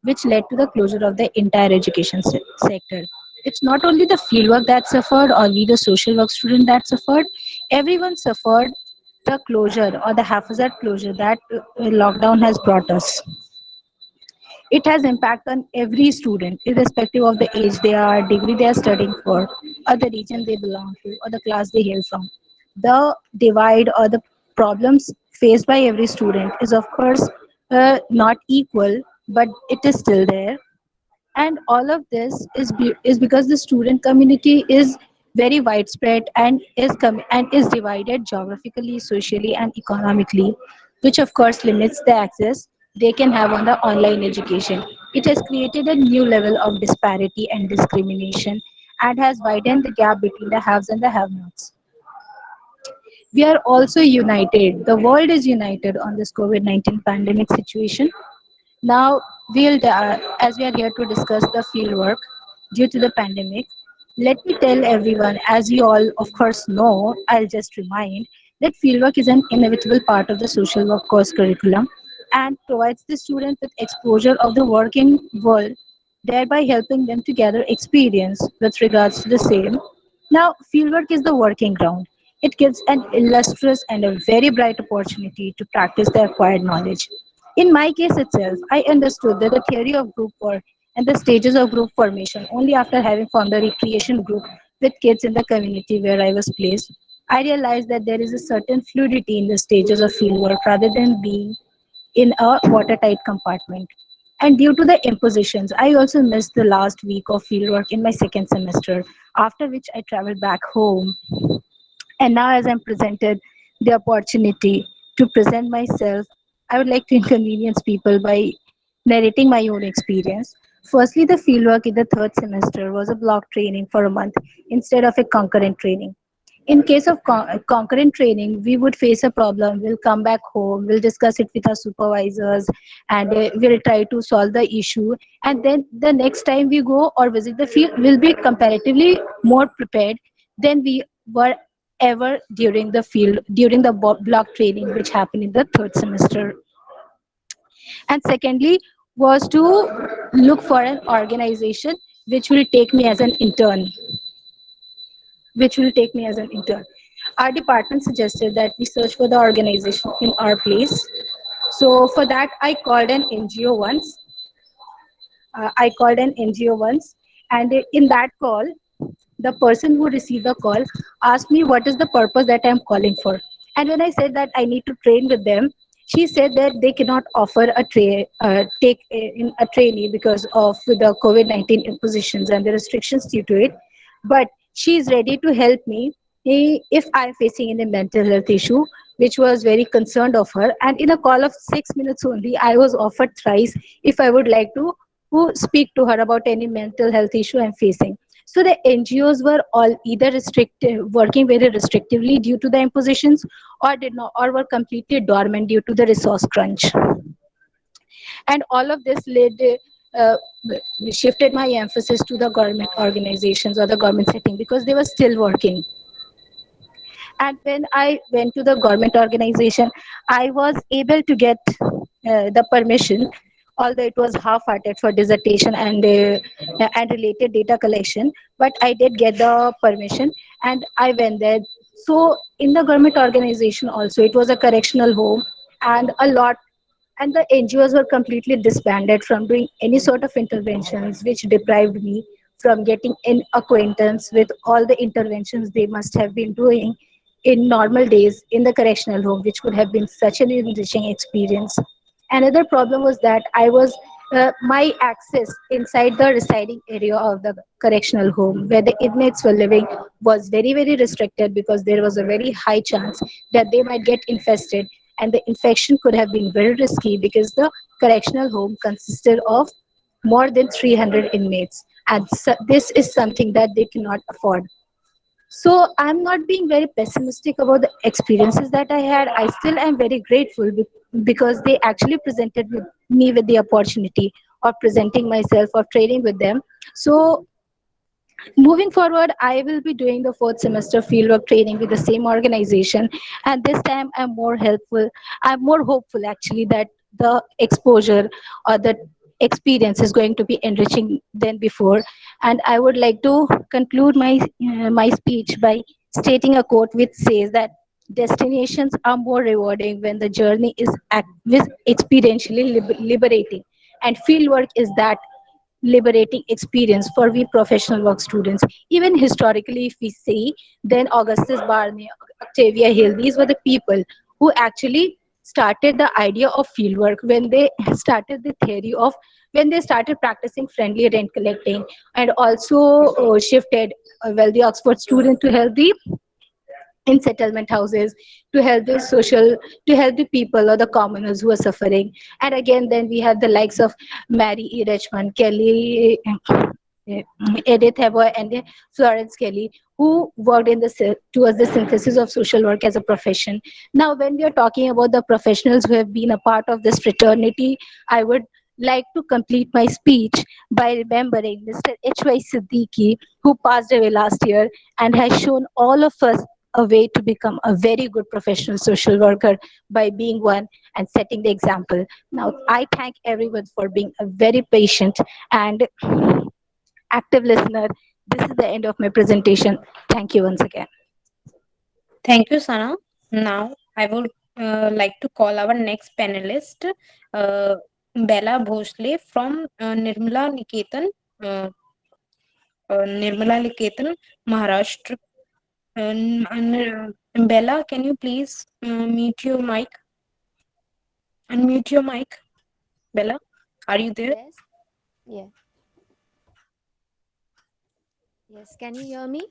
which led to the closure of the entire education sector. It's not only the fieldwork that suffered or we the social work student that suffered, everyone suffered the closure or the haphazard closure that lockdown has brought us. It has impact on every student, irrespective of the age they are, degree they are studying for, or the region they belong to, or the class they hail from. the divide or the problems faced by every student is of course not equal, but it is still there. And all of this is because the student community is very widespread and is divided geographically, socially, and economically, which of course limits the access they can have on the online education. It has created a new level of disparity and discrimination and has widened the gap between the haves and the have-nots. We are also united. The world is united on this COVID-19 pandemic situation. Now, as we are here to discuss the fieldwork due to the pandemic, let me tell everyone, as you all of course know, I'll just remind that fieldwork is an inevitable part of the social work course curriculum and provides the student with exposure of the working world, thereby helping them to gather experience with regards to the same. Now, fieldwork is the working ground. It gives an illustrious and a very bright opportunity to practice the acquired knowledge. In my case itself, I understood that the theory of group work and the stages of group formation only after having formed a recreation group with kids in the community where I was placed. I realized that there is a certain fluidity in the stages of fieldwork rather than being in a watertight compartment. And due to the impositions, I also missed the last week of fieldwork in my second semester, after which I traveled back home. And now, as I'm presented the opportunity to present myself, I would like to inconvenience people by narrating my own experience. Firstly, the fieldwork in the third semester was a block training for a month instead of a concurrent training. In case of concurrent training, we would face a problem, we'll come back home, we'll discuss it with our supervisors, and we'll try to solve the issue. And then the next time we go or visit the field, we'll be comparatively more prepared than we were ever during the block training which happened in the third semester. And secondly was to look for an organization which will take me as an intern which will take me as an intern. Our department suggested that we search for the organization in our place. So for that, I called an NGO once. And in that call, the person who received the call asked me what is the purpose that I'm calling for. And when I said that I need to train with them, she said that they cannot offer in a trainee because of the COVID-19 impositions and the restrictions due to it. But she is ready to help me if I'm facing any mental health issue, which was very concerned of her. And in a call of 6 minutes only, I was offered thrice if I would like to who speak to her about any mental health issue I'm facing. So the NGOs were all either working very restrictively due to the impositions, or did not, or were completely dormant due to the resource crunch. And all of this uh, shifted my emphasis to the government organizations or the government setting because they were still working. And when I went to the government organization, I was able to get the permission, although it was half-hearted for dissertation and related data collection. But I did get the permission, and I went there. So in the government organization also, it was a correctional home, and the NGOs were completely disbanded from doing any sort of interventions, which deprived me from getting in acquaintance with all the interventions they must have been doing in normal days in the correctional home, which could have been such an enriching experience. Another problem was that my access inside the residing area of the correctional home where the inmates were living was very, very restricted because there was a very high chance that they might get infested, and the infection could have been very risky because the correctional home consisted of more than 300 inmates, and this is something that they cannot afford. So I'm not being very pessimistic about the experiences that I had. I still am very grateful because they actually presented me with the opportunity of presenting myself or training with them. So moving forward, I will be doing the fourth semester fieldwork training with the same organization, and this time I'm more hopeful actually that the exposure or the experience is going to be enriching than before. And I would like to conclude my speech by stating a quote which says that destinations are more rewarding when the journey is experientially liberating, and fieldwork is that liberating experience for we professional work students. Even historically, if we see, then Augustus Barney, Octavia Hill, these were the people who actually started the idea of fieldwork when they started the theory of when they started practicing friendly rent collecting, and also shifted well the Oxford student to help the in settlement houses, to help the social, to help the people or the commoners who are suffering. And again, then we have the likes of Mary E. Richmond, Kelly, Edith Ever, and Florence Kelly, who worked in the towards the synthesis of social work as a profession. Now, when we are talking about the professionals who have been a part of this fraternity, I would like to complete my speech by remembering Mr. H.Y. Siddiqui, who passed away last year and has shown all of us a way to become a very good professional social worker by being one and setting the example. Now, I thank everyone for being a very patient and active listener. This is the end of my presentation. Thank you once again. Thank you, Sana. Now, I would like to call our next panelist, uh, Bella Bhosle from uh, Nirmala Niketan, Maharashtra. Bella, can you please mute your mic? Unmute your mic. Bella, are you there? Yes. Yeah. Yes. Can you hear me?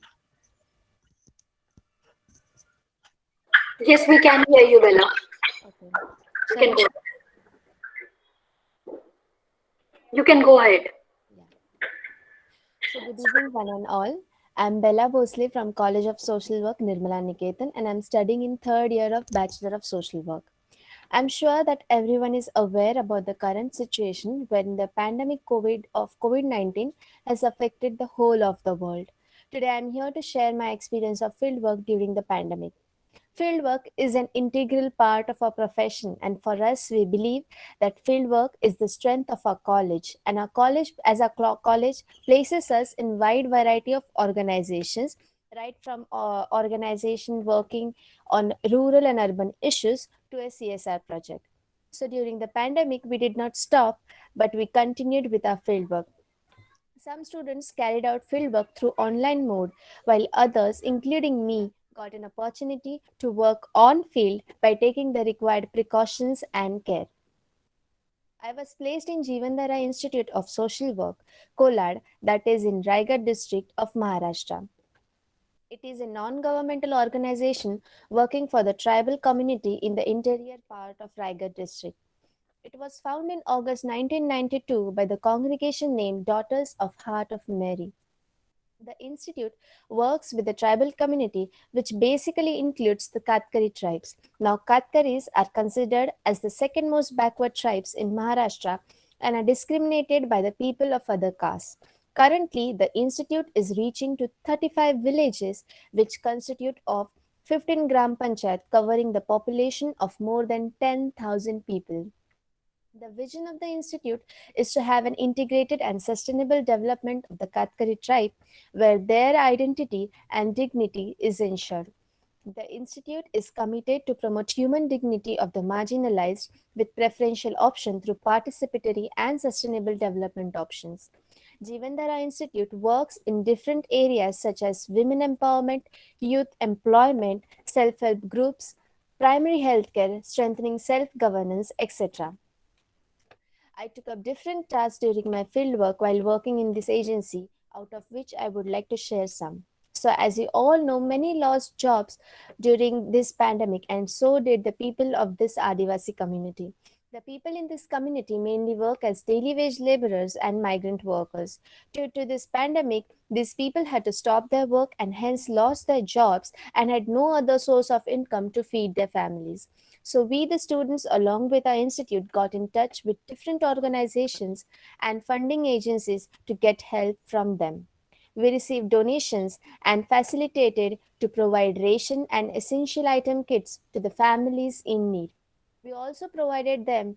Yes, we can hear you, Bella. Okay. You can go. You can go ahead. So good evening, one and all. I'm Bella Bhosle from College of Social Work, Nirmala Niketan, and I'm studying in third year of Bachelor of Social Work. I'm sure that everyone is aware about the current situation when the pandemic COVID-19 has affected the whole of the world. Today, I'm here to share my experience of fieldwork during the pandemic. Fieldwork is an integral part of our profession, and for us, we believe that fieldwork is the strength of our college. And our college, as our college, places us in wide variety of organizations, right from organization working on rural and urban issues to a CSR project. So during the pandemic, we did not stop, but we continued with our fieldwork. Some students carried out fieldwork through online mode, while others, including me, got an opportunity to work on field by taking the required precautions and care. I was placed in Jivandhara Institute of Social Work, Kolad, that is in Raigad district of Maharashtra. It is a non-governmental organization working for the tribal community in the interior part of Raigad district. It was founded in August 1992 by the congregation named Daughters of Heart of Mary. The institute works with the tribal community, which basically includes the Katkari tribes. Now, Katkaris are considered as the second most backward tribes in Maharashtra and are discriminated by the people of other castes. Currently, the institute is reaching to 35 villages, which constitute of 15 gram panchayat, covering the population of more than 10,000 people. The vision of the institute is to have an integrated and sustainable development of the Katkari tribe where their identity and dignity is ensured. The institute is committed to promote human dignity of the marginalized with preferential option through participatory and sustainable development options. Jivandhara Institute works in different areas such as women empowerment, youth employment, self-help groups, primary healthcare, strengthening self-governance, etc. I took up different tasks during my fieldwork while working in this agency, out of which I would like to share some. So, as you all know, many lost jobs during this pandemic, and so did the people of this Adivasi community. The people in this community mainly work as daily wage laborers and migrant workers. Due to this pandemic, these people had to stop their work and hence lost their jobs and had no other source of income to feed their families. So, we, the students, along with our institute, got in touch with different organizations and funding agencies to get help from them. We received donations and facilitated to provide ration and essential item kits to the families in need. We also provided them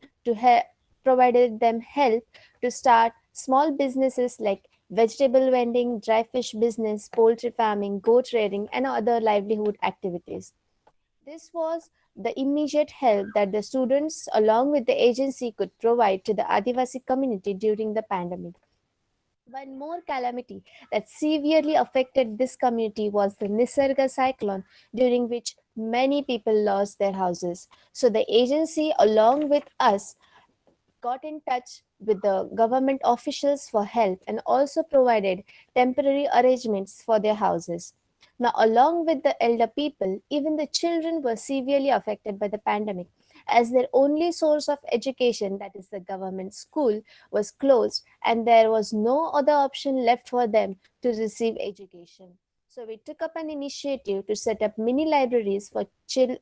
help to start small businesses like vegetable vending, dry fish business, poultry farming, goat rearing, and other livelihood activities. This was the immediate help that the students, along with the agency, could provide to the Adivasi community during the pandemic. One more calamity that severely affected this community was the Nisarga cyclone, during which many people lost their houses. So the agency, along with us, got in touch with the government officials for help and also provided temporary arrangements for their houses. Now, along with the elder people, even the children were severely affected by the pandemic, as their only source of education, that is the government school, was closed, and there was no other option left for them to receive education. So we took up an initiative to set up mini libraries for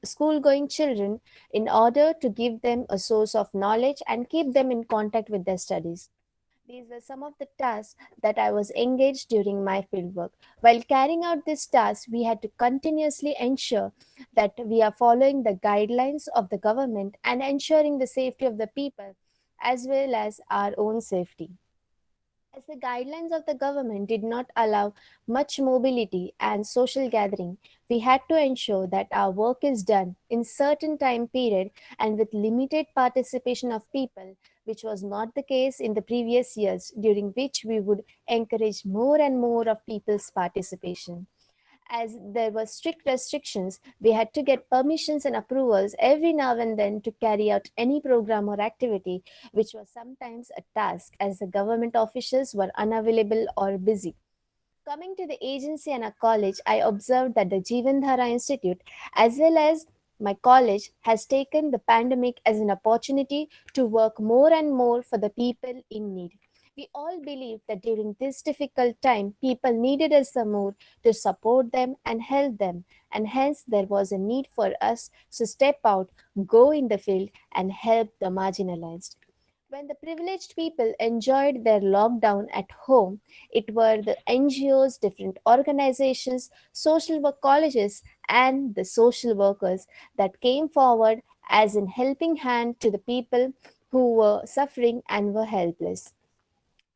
school going children in order to give them a source of knowledge and keep them in contact with their studies. These were some of the tasks that I was engaged during my fieldwork. While carrying out these tasks, we had to continuously ensure that we are following the guidelines of the government and ensuring the safety of the people as well as our own safety. As the guidelines of the government did not allow much mobility and social gathering, we had to ensure that our work is done in certain time period and with limited participation of people, which was not the case in the previous years, during which we would encourage more and more of people's participation. As there were strict restrictions, we had to get permissions and approvals every now and then to carry out any program or activity, which was sometimes a task as the government officials were unavailable or busy. Coming to the agency and our college, I observed that the Jeevandhara Institute, as well as my college, has taken the pandemic as an opportunity to work more and more for the people in need. We all believe that during this difficult time, people needed us the more to support them and help them, and hence there was a need for us to step out, go in the field, and help the marginalized. When the privileged people enjoyed their lockdown at home, it were the NGOs, different organizations, social work colleges, and the social workers that came forward as in helping hand to the people who were suffering and were helpless.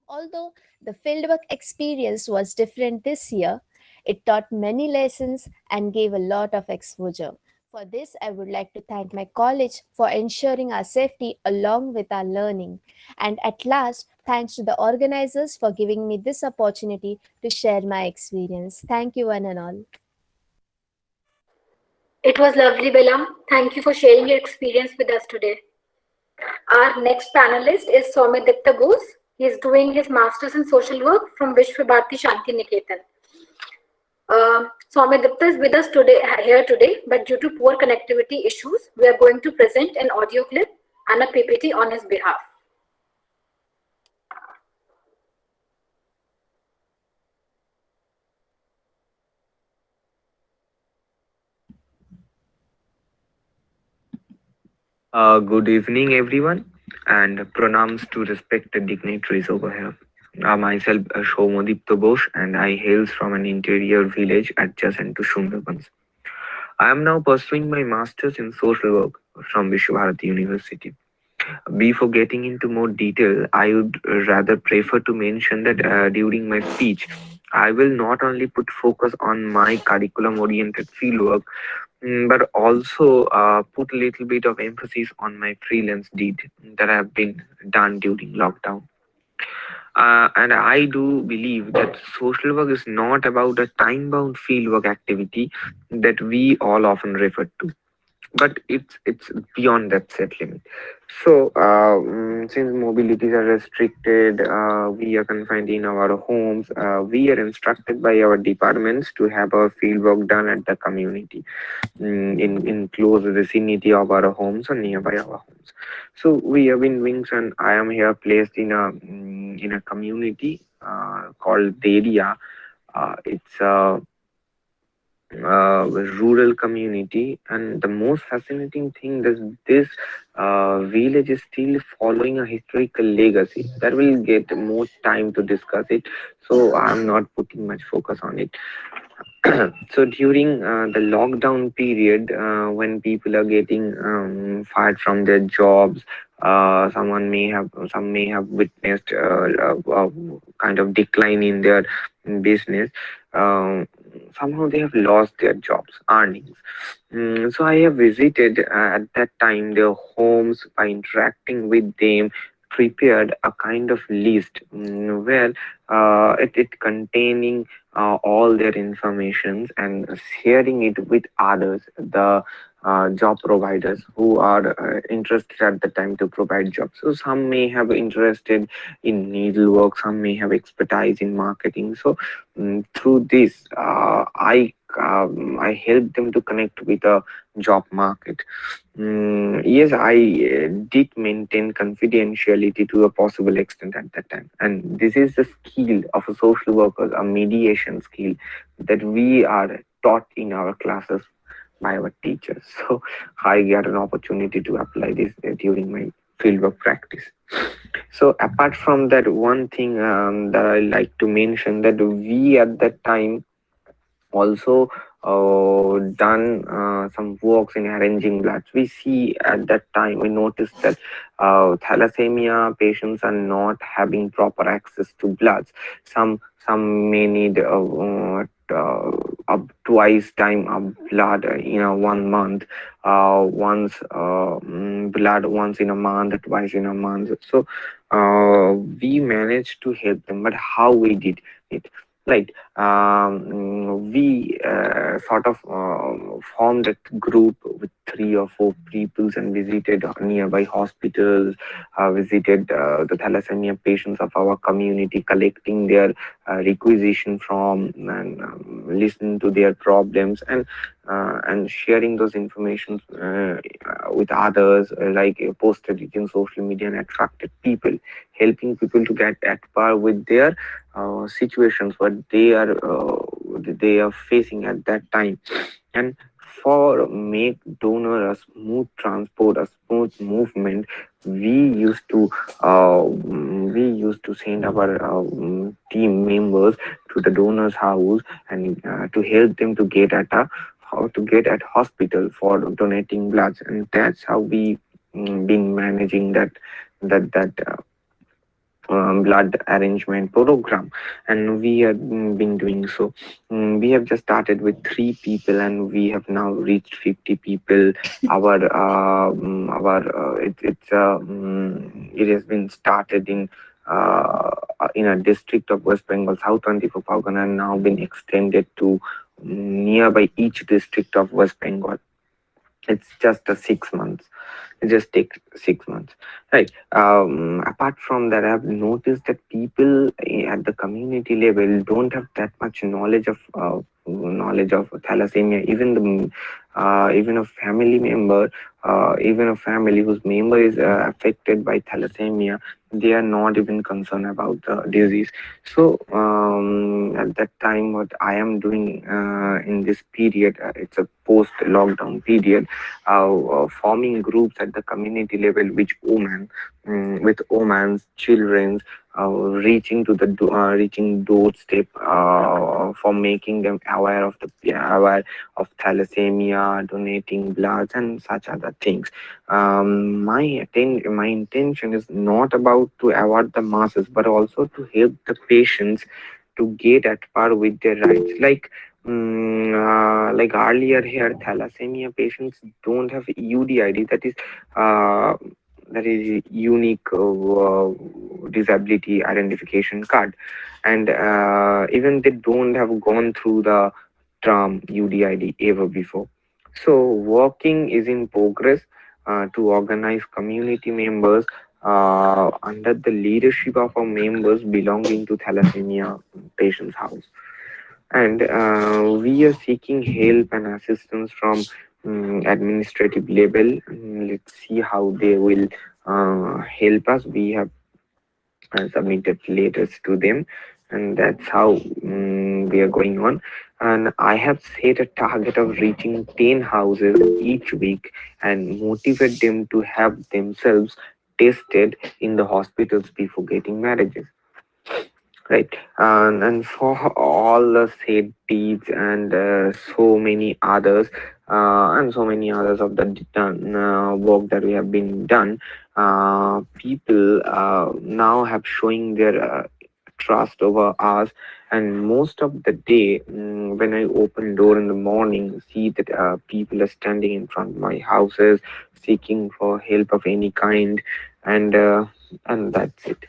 Although the fieldwork experience was different this year, it taught many lessons and gave a lot of exposure. For this, I would like to thank my college for ensuring our safety along with our learning. And at last, thanks to the organizers for giving me this opportunity to share my experience. Thank you, one and all. It was lovely, Bella. Thank you for sharing your experience with us today. Our next panelist is Soumyadipta Bose. He is doing his master's in social work from Vishwa Bharati Shanti Niketan. Soumyadipta is with us here today, but due to poor connectivity issues, we are going to present an audio clip and a PPT on his behalf. Good evening, everyone, and pronouns to respected dignitaries over here. Myself, Soumyadipta Bose, and I hail from an interior village adjacent to Sundarbans. I am now pursuing my master's in social work from Vishwabharati University. Before getting into more detail, I would rather prefer to mention that during my speech, I will not only put focus on my curriculum-oriented fieldwork, but also put a little bit of emphasis on my freelance deed that have been done during lockdown. And I do believe that social work is not about a time-bound fieldwork activity that we all often refer to, but it's beyond that set limit. So since mobilities are restricted, we are confined in our homes, we are instructed by our departments to have our field work done at the community, in close vicinity of our homes or nearby our homes. So we have been wings, and I am here placed in a community called Deria. It's a rural community, and the most fascinating thing is this village is still following a historical legacy that will get more time to discuss it, so I'm not putting much focus on it. So during the lockdown period, when people are getting fired from their jobs, some may have witnessed a kind of decline in their business. Somehow they have lost their jobs, earnings. So I have visited at that time their homes by interacting with them, prepared a kind of list where it containing all their informations and sharing it with others, the job providers who are interested at the time to provide jobs. So some may have interested in needlework, some may have expertise in marketing. So through this, I help them to connect with a job market. Yes, I did maintain confidentiality to a possible extent at that time. And this is the skill of a social worker, a mediation skill that we are taught in our classes by our teachers. So I got an opportunity to apply this during my fieldwork practice. So apart from that, one thing that I like to mention, that we at that time also done some works in arranging bloods. We see at that time, we noticed that thalassemia patients are not having proper access to bloods. Some may need up twice time of blood in a 1 month, once blood once in a month, twice in a month. So we managed to help them, but how we did it? Like we sort of formed a group with 3 or 4 people and visited nearby hospitals, visited the thalassemia patients of our community, collecting their requisition from, and listening to their problems, and sharing those information with others, like posted it in social media and attracted people, helping people to get at par with their situations what they are facing at that time. And for make donor a smooth transport, a smooth movement, we used to send our team members to the donor's house, and to help them to get at a how to get at hospital for donating bloods. And that's how we been managing that blood arrangement program, and we have been doing so. We have just started with 3 people, and we have now reached 50 people. It has been started in a district of West Bengal, South 24 Pargana, and now been extended to nearby each district of West Bengal. It's just 6 months. It just takes 6 months, right? Apart from that, I've noticed that people at the community level don't have that much knowledge of thalassemia. Even a family member, even a family whose member is affected by thalassemia, they are not even concerned about the disease. So at that time, what I am doing in this period, it's a post-lockdown period, forming groups at the community level, which with women's, children's, reaching doorstep, for making them aware of thalassemia, donating bloods, and such other things. My intention is not about to award the masses, but also to help the patients to get at par with their rights. Like earlier here, thalassemia patients don't have UDID, that is unique disability identification card, and even they don't have gone through the term UDID ever before. So working is in progress to organize community members under the leadership of our members belonging to thalassemia patients house. And we are seeking help and assistance from administrative level. Let's see how they will help us. We have submitted letters to them, and that's how we are going on. And I have set a target of reaching 10 houses each week and motivate them to have themselves tested in the hospitals before getting marriages. Right, and for all the said deeds and so many others of the done work that we have been done, people now have showing their trust over us. And most of the day, when I open door in the morning, see that people are standing in front of my houses seeking for help of any kind. And and that's it.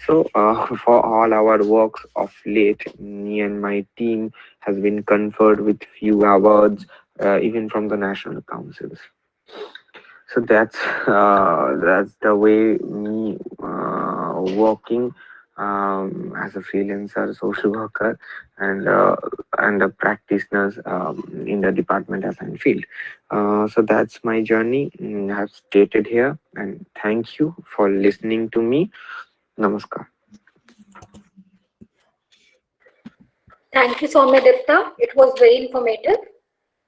So, for all our works of late, me and my team has been conferred with few awards, even from the national councils. So that's the way me working as a freelancer social worker and a practitioner in the department assigned field. So that's my journey. I've stated here, and thank you for listening to me. Namaskar. Thank you, Soumyadipta. It was very informative.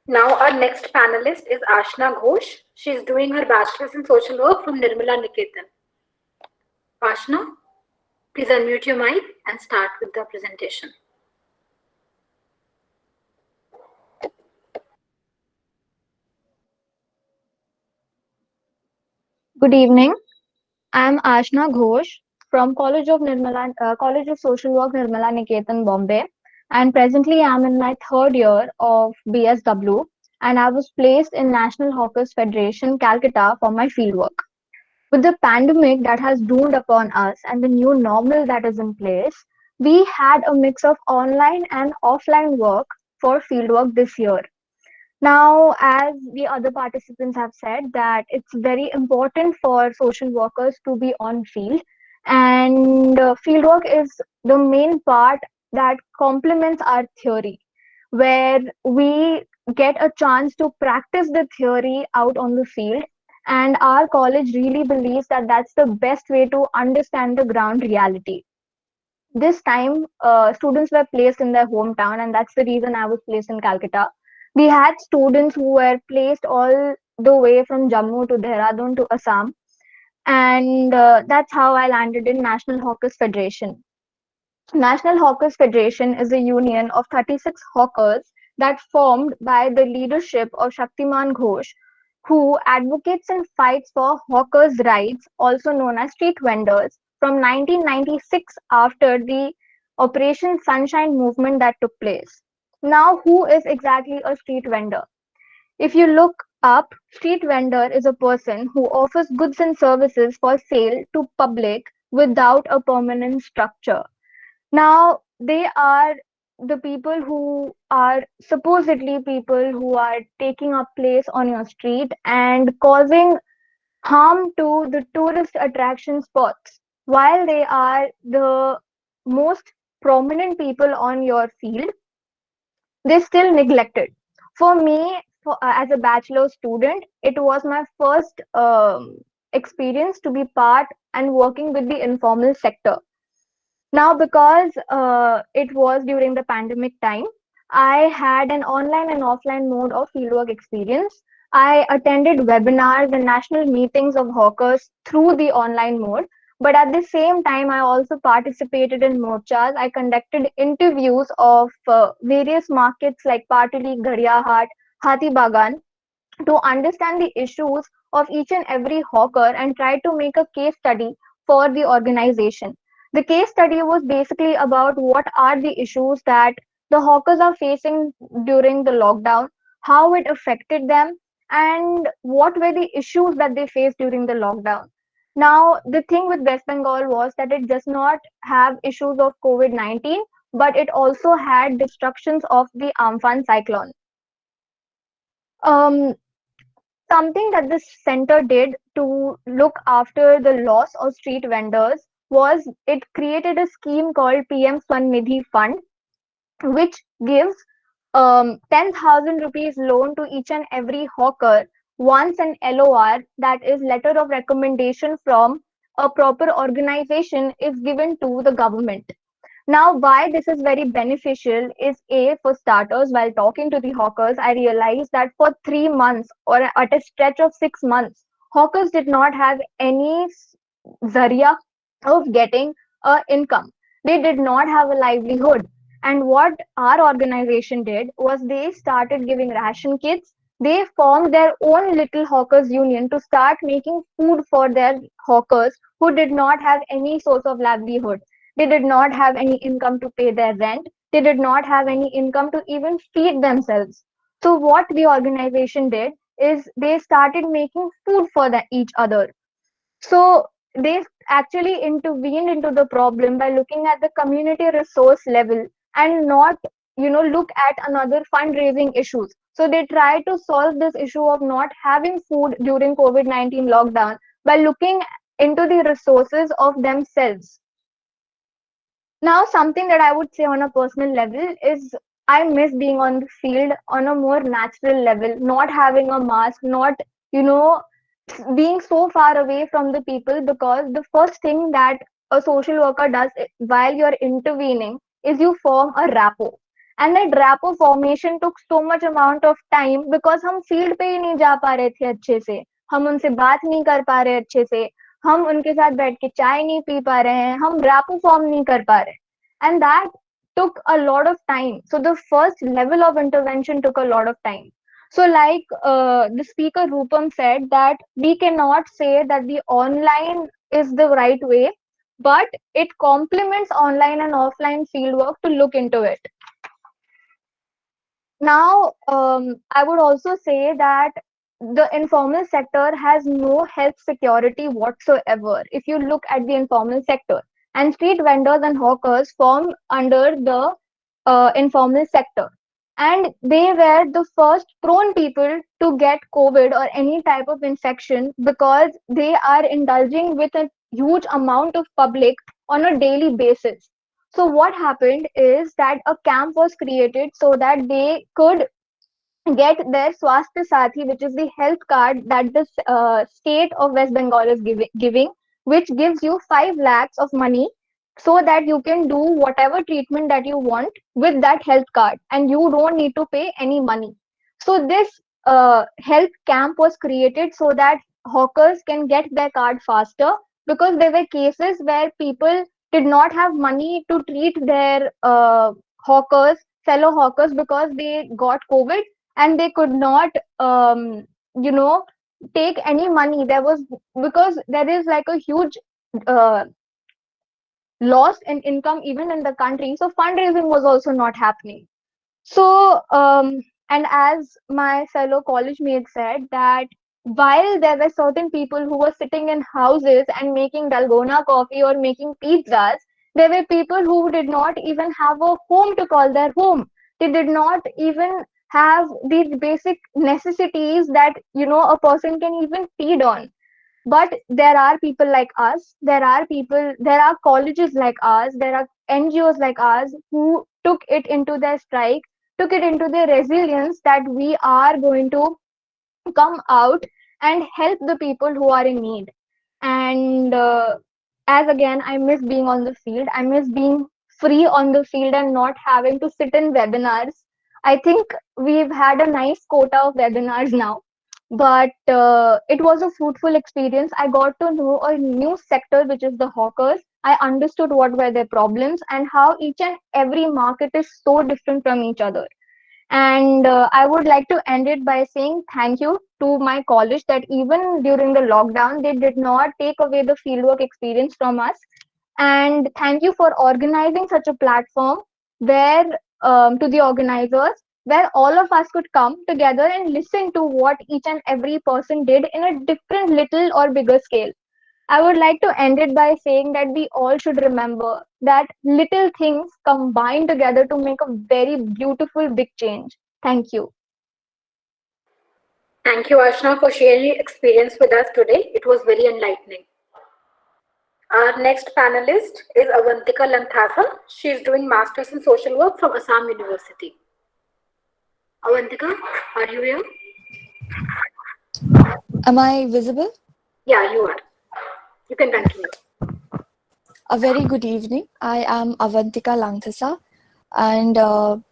Now our next panelist is Ashna Ghosh. She is doing her bachelor's in social work from Nirmala Niketan. Ashna, please unmute your mic and start with the presentation. Good evening. I am Ashna Ghosh from College of Social Work Nirmala Niketan, Bombay, and presently I am in my third year of BSW, and I was placed in National Hawkers Federation, Calcutta, for my fieldwork. With the pandemic that has doomed upon us and the new normal that is in place, we had a mix of online and offline work for fieldwork this year. Now, as the other participants have said, that it's very important for social workers to be on field, and fieldwork is the main part that complements our theory, where we get a chance to practice the theory out on the field. And our college really believes that that's the best way to understand the ground reality. This time, students were placed in their hometown, and that's the reason I was placed in Calcutta. We had students who were placed all the way from Jammu to Dehradun to Assam, and that's how I landed in National Hawkers Federation. National Hawkers Federation is a union of 36 hawkers that formed by the leadership of Shaktiman Ghosh, who advocates and fights for hawkers' rights, also known as street vendors, from 1996 after the Operation Sunshine movement that took place. Now, who is exactly a street vendor? If you look up, street vendor is a person who offers goods and services for sale to public without a permanent structure. Now, they are the people who are supposedly people who are taking up place on your street and causing harm to the tourist attraction spots while they are the most prominent people on your field. They still neglected. For me, as a bachelor student, it was my first experience to be part and working with the informal sector. Now, because it was during the pandemic time, I had an online and offline mode of fieldwork experience. I attended webinars and national meetings of hawkers through the online mode. But at the same time, I also participated in morchas. I conducted interviews of various markets like Patuli, Ghariya Hat, Hati Bagan, to understand the issues of each and every hawker and try to make a case study for the organization. The case study was basically about what are the issues that the hawkers are facing during the lockdown, how it affected them, and what were the issues that they faced during the lockdown. Now, the thing with West Bengal was that it does not have issues of COVID 19, but it also had destructions of the Amphan cyclone. Um, Something that the center did to look after the loss of street vendors was it created a scheme called PM Swanidhi Fund, which gives 10,000 rupees loan to each and every hawker once an LOR, that is letter of recommendation from a proper organization, is given to the government. Now, why this is very beneficial is A, for starters, while talking to the hawkers, I realized that for 3 months or at a stretch of 6 months, hawkers did not have any zaria of getting a income. They did not have a livelihood. And what our organization did was they started giving ration kits. They formed their own little hawkers union to start making food for their hawkers who did not have any source of livelihood. They did not have any income to pay their rent. They did not have any income to even feed themselves. So what the organization did is they started making food for each other. So they actually intervened into the problem by looking at the community resource level and not, look at another fundraising issues. So they try to solve this issue of not having food during COVID-19 lockdown by looking into the resources of themselves. Now, something that I would say on a personal level is I miss being on the field on a more natural level, not having a mask, not, you know, being so far away from the people, because the first thing that a social worker does while you're intervening is you form a rapport. And that rapport formation took so much amount of time because हम field पे ही नहीं जा पा रहे थे अच्छे से, हम उनसे बात नहीं कर पा रहे अच्छे से, हम उनके साथ बैठ के चाय नहीं पी पा रहे हैं, हम rapport form नहीं कर पा रहे, and that took a lot of time. So the first level of intervention took a lot of time. So like the speaker Rupam said, that we cannot say that the online is the right way, but it complements online and offline fieldwork to look into it. Now, I would also say that the informal sector has no health security whatsoever. If you look at the informal sector, and street vendors and hawkers form under the informal sector, and they were the first prone people to get COVID or any type of infection because they are indulging with a huge amount of public on a daily basis. So what happened is that a camp was created so that they could get their Swasthya Sathi, which is the health card that the state of West Bengal is giving, which gives you 5 lakhs of money so that you can do whatever treatment that you want with that health card and you don't need to pay any money. So this health camp was created so that hawkers can get their card faster, because there were cases where people did not have money to treat their fellow hawkers, because they got COVID and they could not take any money. There was, because there is like a huge loss in income even in the country, so fundraising was also not happening. So and as my fellow college mates said, that while there were certain people who were sitting in houses and making dalgona coffee or making pizzas, there were people who did not even have a home to call their home. They did not even have these basic necessities that a person can even feed on. But there are people like us, there are colleges like us, there are NGOs like us who took it into their strike, took it into their resilience, that we are going to come out and help the people who are in need. And as again, I miss being on the field. I miss being free on the field and not having to sit in webinars. I think we've had a nice quota of webinars now, but it was a fruitful experience. I got to know a new sector, which is the hawkers. I understood what were their problems and how each and every market is so different from each other. And I would like to end it by saying thank you to my college, that even during the lockdown, they did not take away the fieldwork experience from us. And thank you for organizing such a platform where, to the organizers, where all of us could come together and listen to what each and every person did in a different little or bigger scale. I would like to end it by saying that we all should remember that little things combine together to make a very beautiful big change. Thank you. Thank you, Ashna, for sharing your experience with us today. It was very enlightening. Our next panelist is Avantika Lanthasa. She is doing Masters in Social Work from Assam University. Avantika, are you here? Am I visible? Yeah, you are. You can continue. A very good evening. I am Avantika Lanthasa, and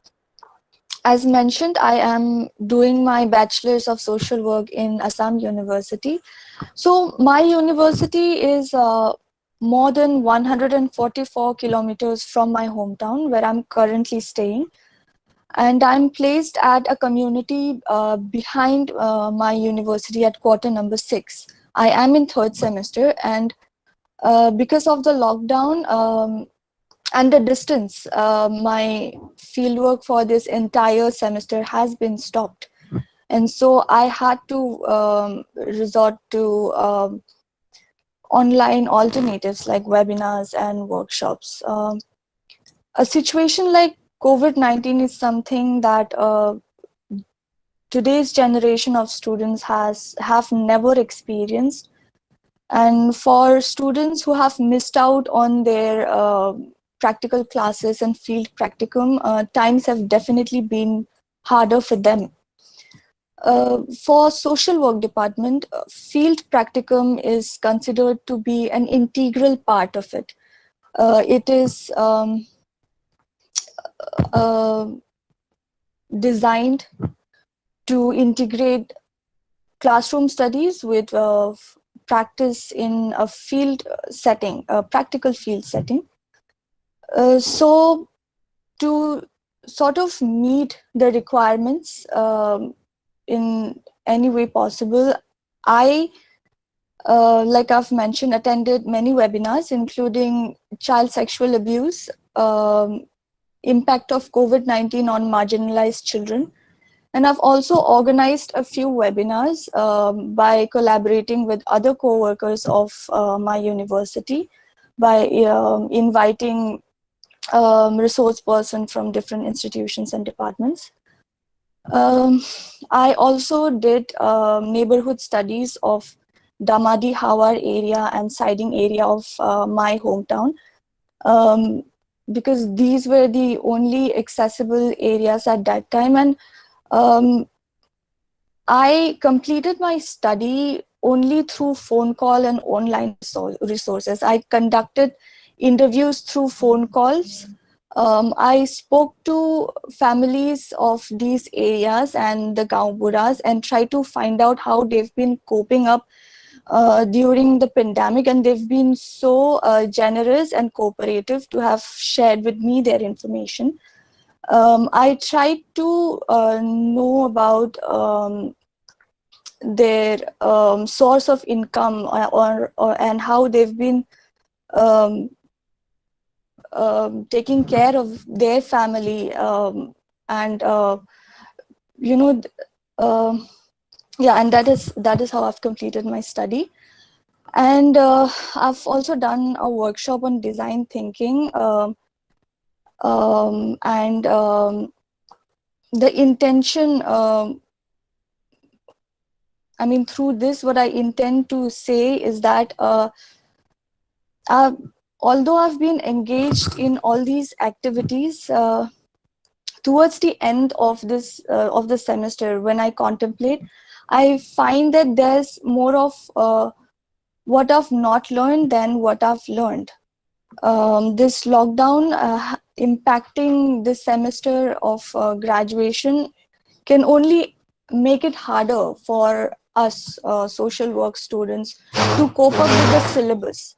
as mentioned, I am doing my Bachelor's of Social Work in Assam University. So my university is more than 144 kilometers from my hometown, where I'm currently staying. And I'm placed at a community behind my university at quarter number 6. I am in 3rd semester, and because of the lockdown and the distance, my fieldwork for this entire semester has been stopped. And so I had to resort to online alternatives like webinars and workshops. A situation like COVID-19 is something that today's generation of students have never experienced. And for students who have missed out on their practical classes and field practicum, times have definitely been harder for them. For social work department, field practicum is considered to be an integral part of it. It is designed to integrate classroom studies with practice in a field setting, a practical field setting. So to sort of meet the requirements in any way possible, I, like I've mentioned, attended many webinars, including child sexual abuse, impact of COVID-19 on marginalized children. And I've also organized a few webinars by collaborating with other co-workers of my university, by inviting resource person from different institutions and departments. I also did neighborhood studies of Damadi Hawar area and Siding area of my hometown, because these were the only accessible areas at that time. And I completed my study only through phone call and online resources. I conducted interviews through phone calls. I spoke to families of these areas and the Gaon Buras and tried to find out how they've been coping up during the pandemic, and they've been so generous and cooperative to have shared with me their information. I tried to know about their source of income or and how they've been taking care of their family, and yeah, and that is how I've completed my study. And I've also done a workshop on design thinking, and the intention, I mean, through this, what I intend to say is that although I've been engaged in all these activities, towards the end of the semester, when I contemplate, I find that there's more of what I've not learned than what I've learned. This lockdown impacting this semester of graduation can only make it harder for us social work students to cope up with the syllabus.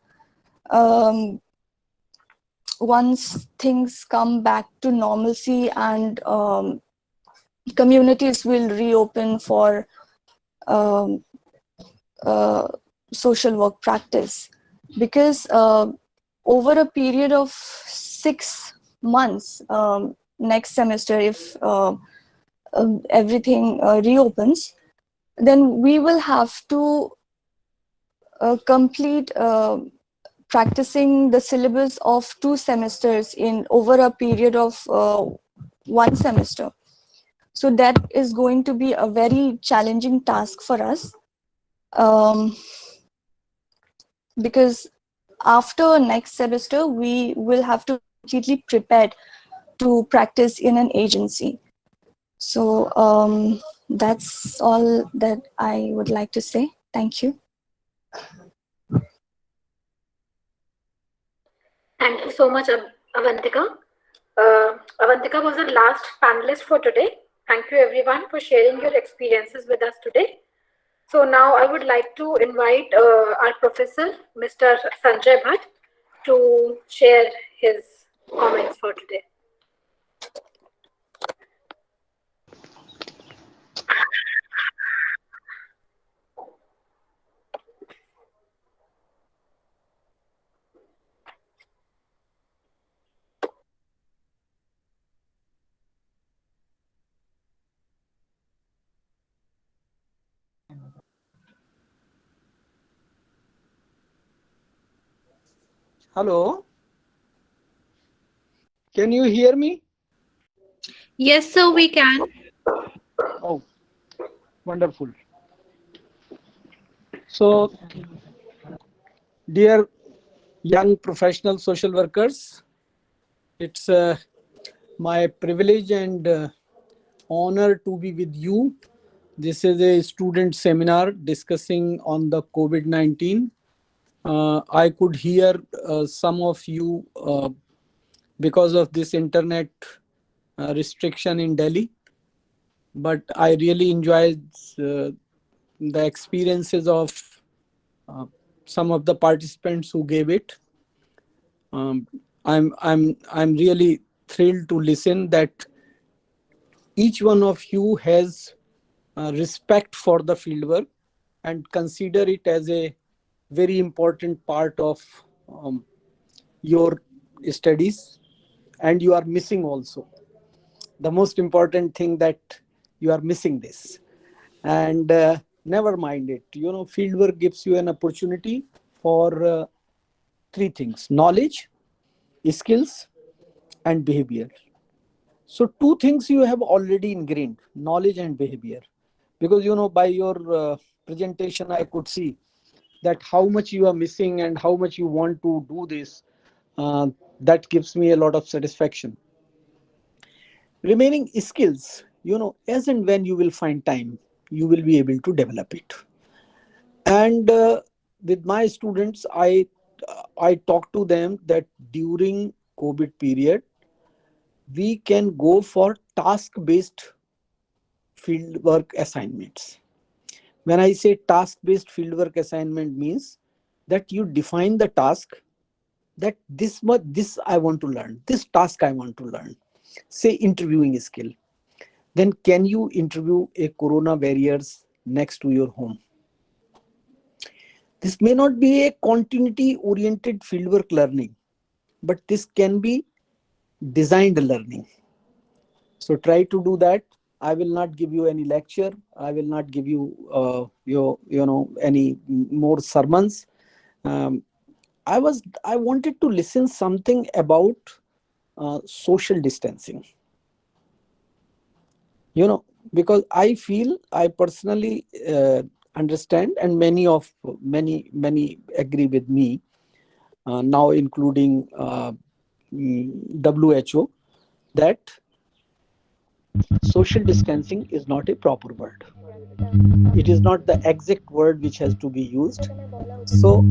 Once things come back to normalcy and communities will reopen for social work practice, because over a period of 6 months, next semester, if everything reopens, then we will have to complete practicing the syllabus of 2 semesters in over a period of 1 semester. So that is going to be a very challenging task for us, because after next semester, we will have to completely prepared to practice in an agency. So that's all that I would like to say. Thank you. Thank you so much, Avantika. Avantika was the last panelist for today. Thank you everyone for sharing your experiences with us today. So now I would like to invite our professor, Mr. Sanjay Bhatt, to share his comments for today. Hello. Can you hear me? Yes, sir, we can. Oh, wonderful. So, dear young professional social workers, it's my privilege and honor to be with you. This is a student seminar discussing on the COVID-19. I could hear some of you because of this internet restriction in Delhi, but I really enjoyed the experiences of some of the participants who gave it. I'm really thrilled to listen that each one of you has respect for the fieldwork and consider it as a very important part of your studies, and you are missing also. The most important thing that you are missing this, and never mind it. You know, fieldwork gives you an opportunity for three things: knowledge, skills, and behavior. So two things you have already ingrained: knowledge and behavior. Because, you know, by your presentation, I could see that how much you are missing and how much you want to do this. That gives me a lot of satisfaction. Remaining skills, you know, as and when you will find time, you will be able to develop it. And with my students, I talk to them that during COVID period, we can go for task-based fieldwork assignments. When I say task-based fieldwork assignment means that you define the task, that this I want to learn, this task I want to learn. Say interviewing skill. Then can you interview a corona warriors next to your home? This may not be a continuity-oriented fieldwork learning, but this can be designed learning. So try to do that. I will not give you any lecture. I will not give you any more sermons. I wanted to listen something about social distancing. You know, because I feel, I personally understand, and many agree with me, now including WHO, that social distancing is not a proper word. It is not the exact word which has to be used. So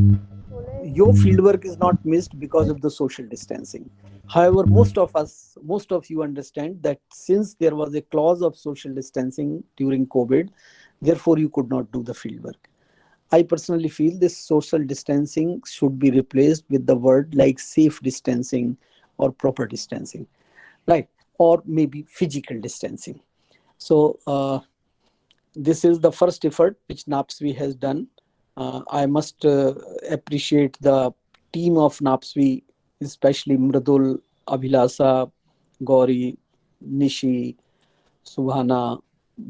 your fieldwork is not missed because of the social distancing. However, most of you understand that since there was a clause of social distancing during COVID, therefore you could not do the fieldwork. I personally feel this social distancing should be replaced with the word like safe distancing or proper distancing, right? Or maybe physical distancing. So this is the first effort which NAPSWI has done. I must appreciate the team of NAPSWI, especially Mridul, Abhilasa, Gauri, Nishi, Subhana.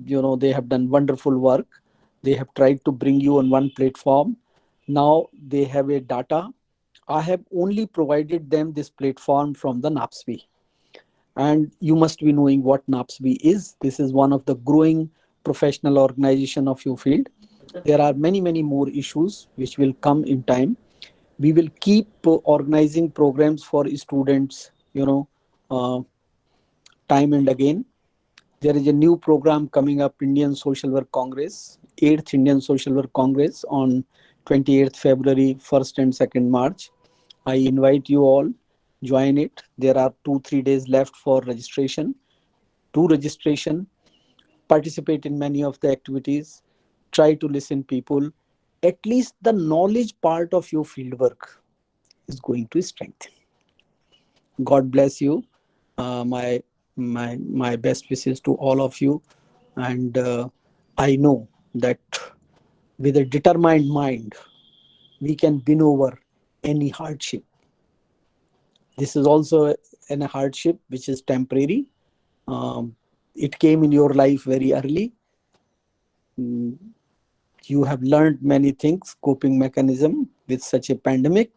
You know, they have done wonderful work. They have tried to bring you on one platform. Now they have a data. I have only provided them this platform from the NAPSWI. And you must be knowing what NAPSWI is. This is one of the growing professional organization of your field. There are many more issues which will come in time. We will keep organizing programs for students, time and again. There is a new program coming up, Indian Social Work Congress, 8th Indian Social Work Congress on 28th February, 1st and 2nd March. I invite you all, join it. There are 2-3 days left for registration. Do registration, participate in many of the activities, try to listen people. At least the knowledge part of your fieldwork is going to strengthen. God bless you. My best wishes to all of you. And I know that with a determined mind, we can win over any hardship. This is also a hardship which is temporary. It came in your life very early. You have learned many things, coping mechanism with such a pandemic.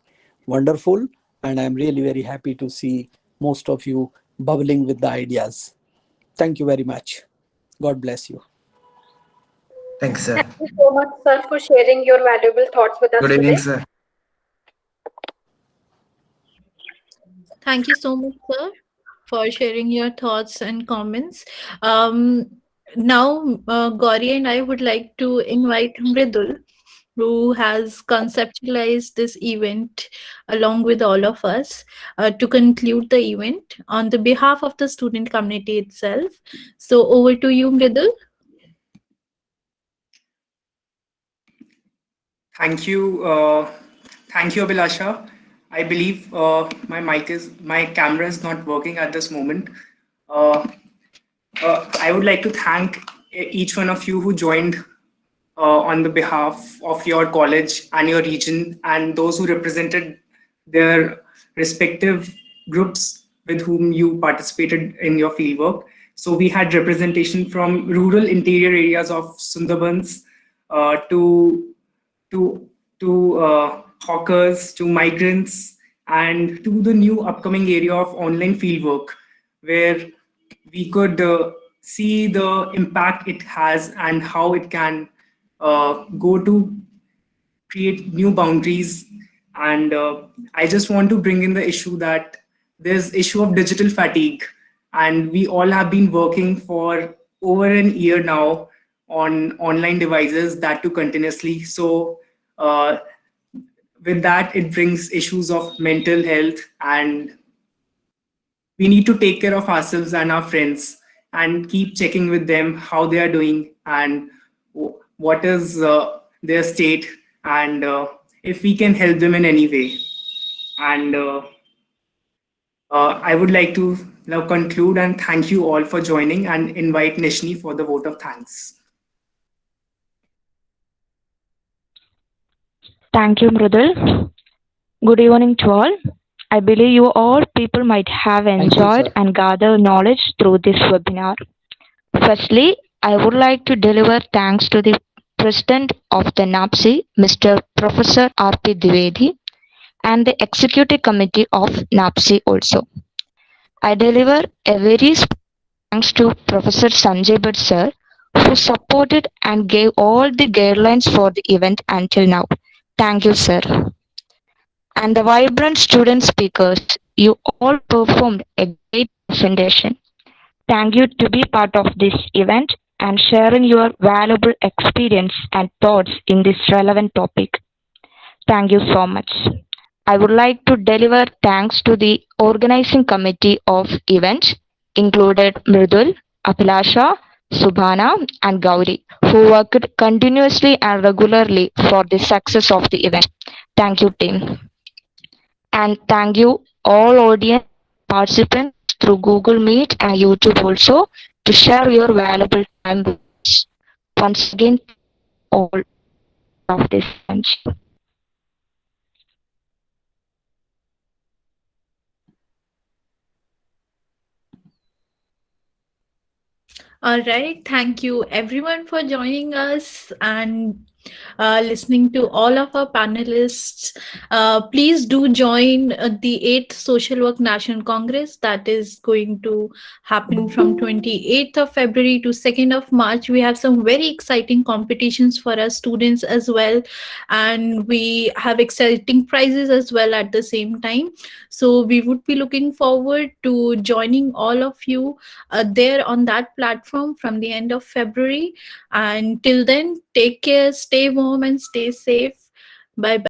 Wonderful. And I'm really very happy to see most of you bubbling with the ideas. Thank you very much. God bless you. Thanks, sir. Thank you so much, sir, for sharing your valuable thoughts with us Good evening, today. sir. Thank you so much, sir, for sharing your thoughts and comments. Now, Gauri and I would like to invite Mridul, who has conceptualized this event along with all of us, to conclude the event on the behalf of the student community itself. So, over to you, Mridul. Thank you. Thank you, Abhilasha. I believe my camera is not working at this moment. I would like to thank each one of you who joined on the behalf of your college and your region, and those who represented their respective groups with whom you participated in your fieldwork. So we had representation from rural interior areas of Sundarbans to hawkers, to migrants, and to the new upcoming area of online fieldwork, where we could see the impact it has and how it can go to create new boundaries. And I just want to bring in the issue that there's issue of digital fatigue, and we all have been working for over an year now on online devices, that too continuously. So with that, it brings issues of mental health, and we need to take care of ourselves and our friends and keep checking with them how they are doing and what is their state, and if we can help them in any way. And I would like to now conclude and thank you all for joining and invite Nishni for the vote of thanks. Thank you, Mrudul. Good evening to all. I believe you all people might have enjoyed sir. and gathered knowledge through this webinar. Firstly, I would like to deliver thanks to the President of the NAPSI, Mr. Professor R.P. Dwivedi, and the Executive Committee of NAPSI also. I deliver a very special thanks to Professor Sanjay Bhatt sir, who supported and gave all the guidelines for the event until now. Thank you, sir. And the vibrant student speakers, you all performed a great presentation. Thank you to be part of this event and sharing your valuable experience and thoughts in this relevant topic. Thank you so much. I would like to deliver thanks to the organizing committee of events, included Mridul, Abhilasha, Subhana, and Gauri, who worked continuously and regularly for the success of the event. Thank you, team. And thank you all audience participants through Google Meet and YouTube also to share your valuable time with us. Once again, all of this. Thank you. All right. Thank you, everyone, for joining us and listening to all of our panelists. Please do join the 8th Social Work National Congress that is going to happen from 28th of February to 2nd of March. We have some very exciting competitions for our students as well, and we have exciting prizes as well at the same time. So we would be looking forward to joining all of you there on that platform from the end of February. And till then, take care, stay warm, and stay safe. Bye bye.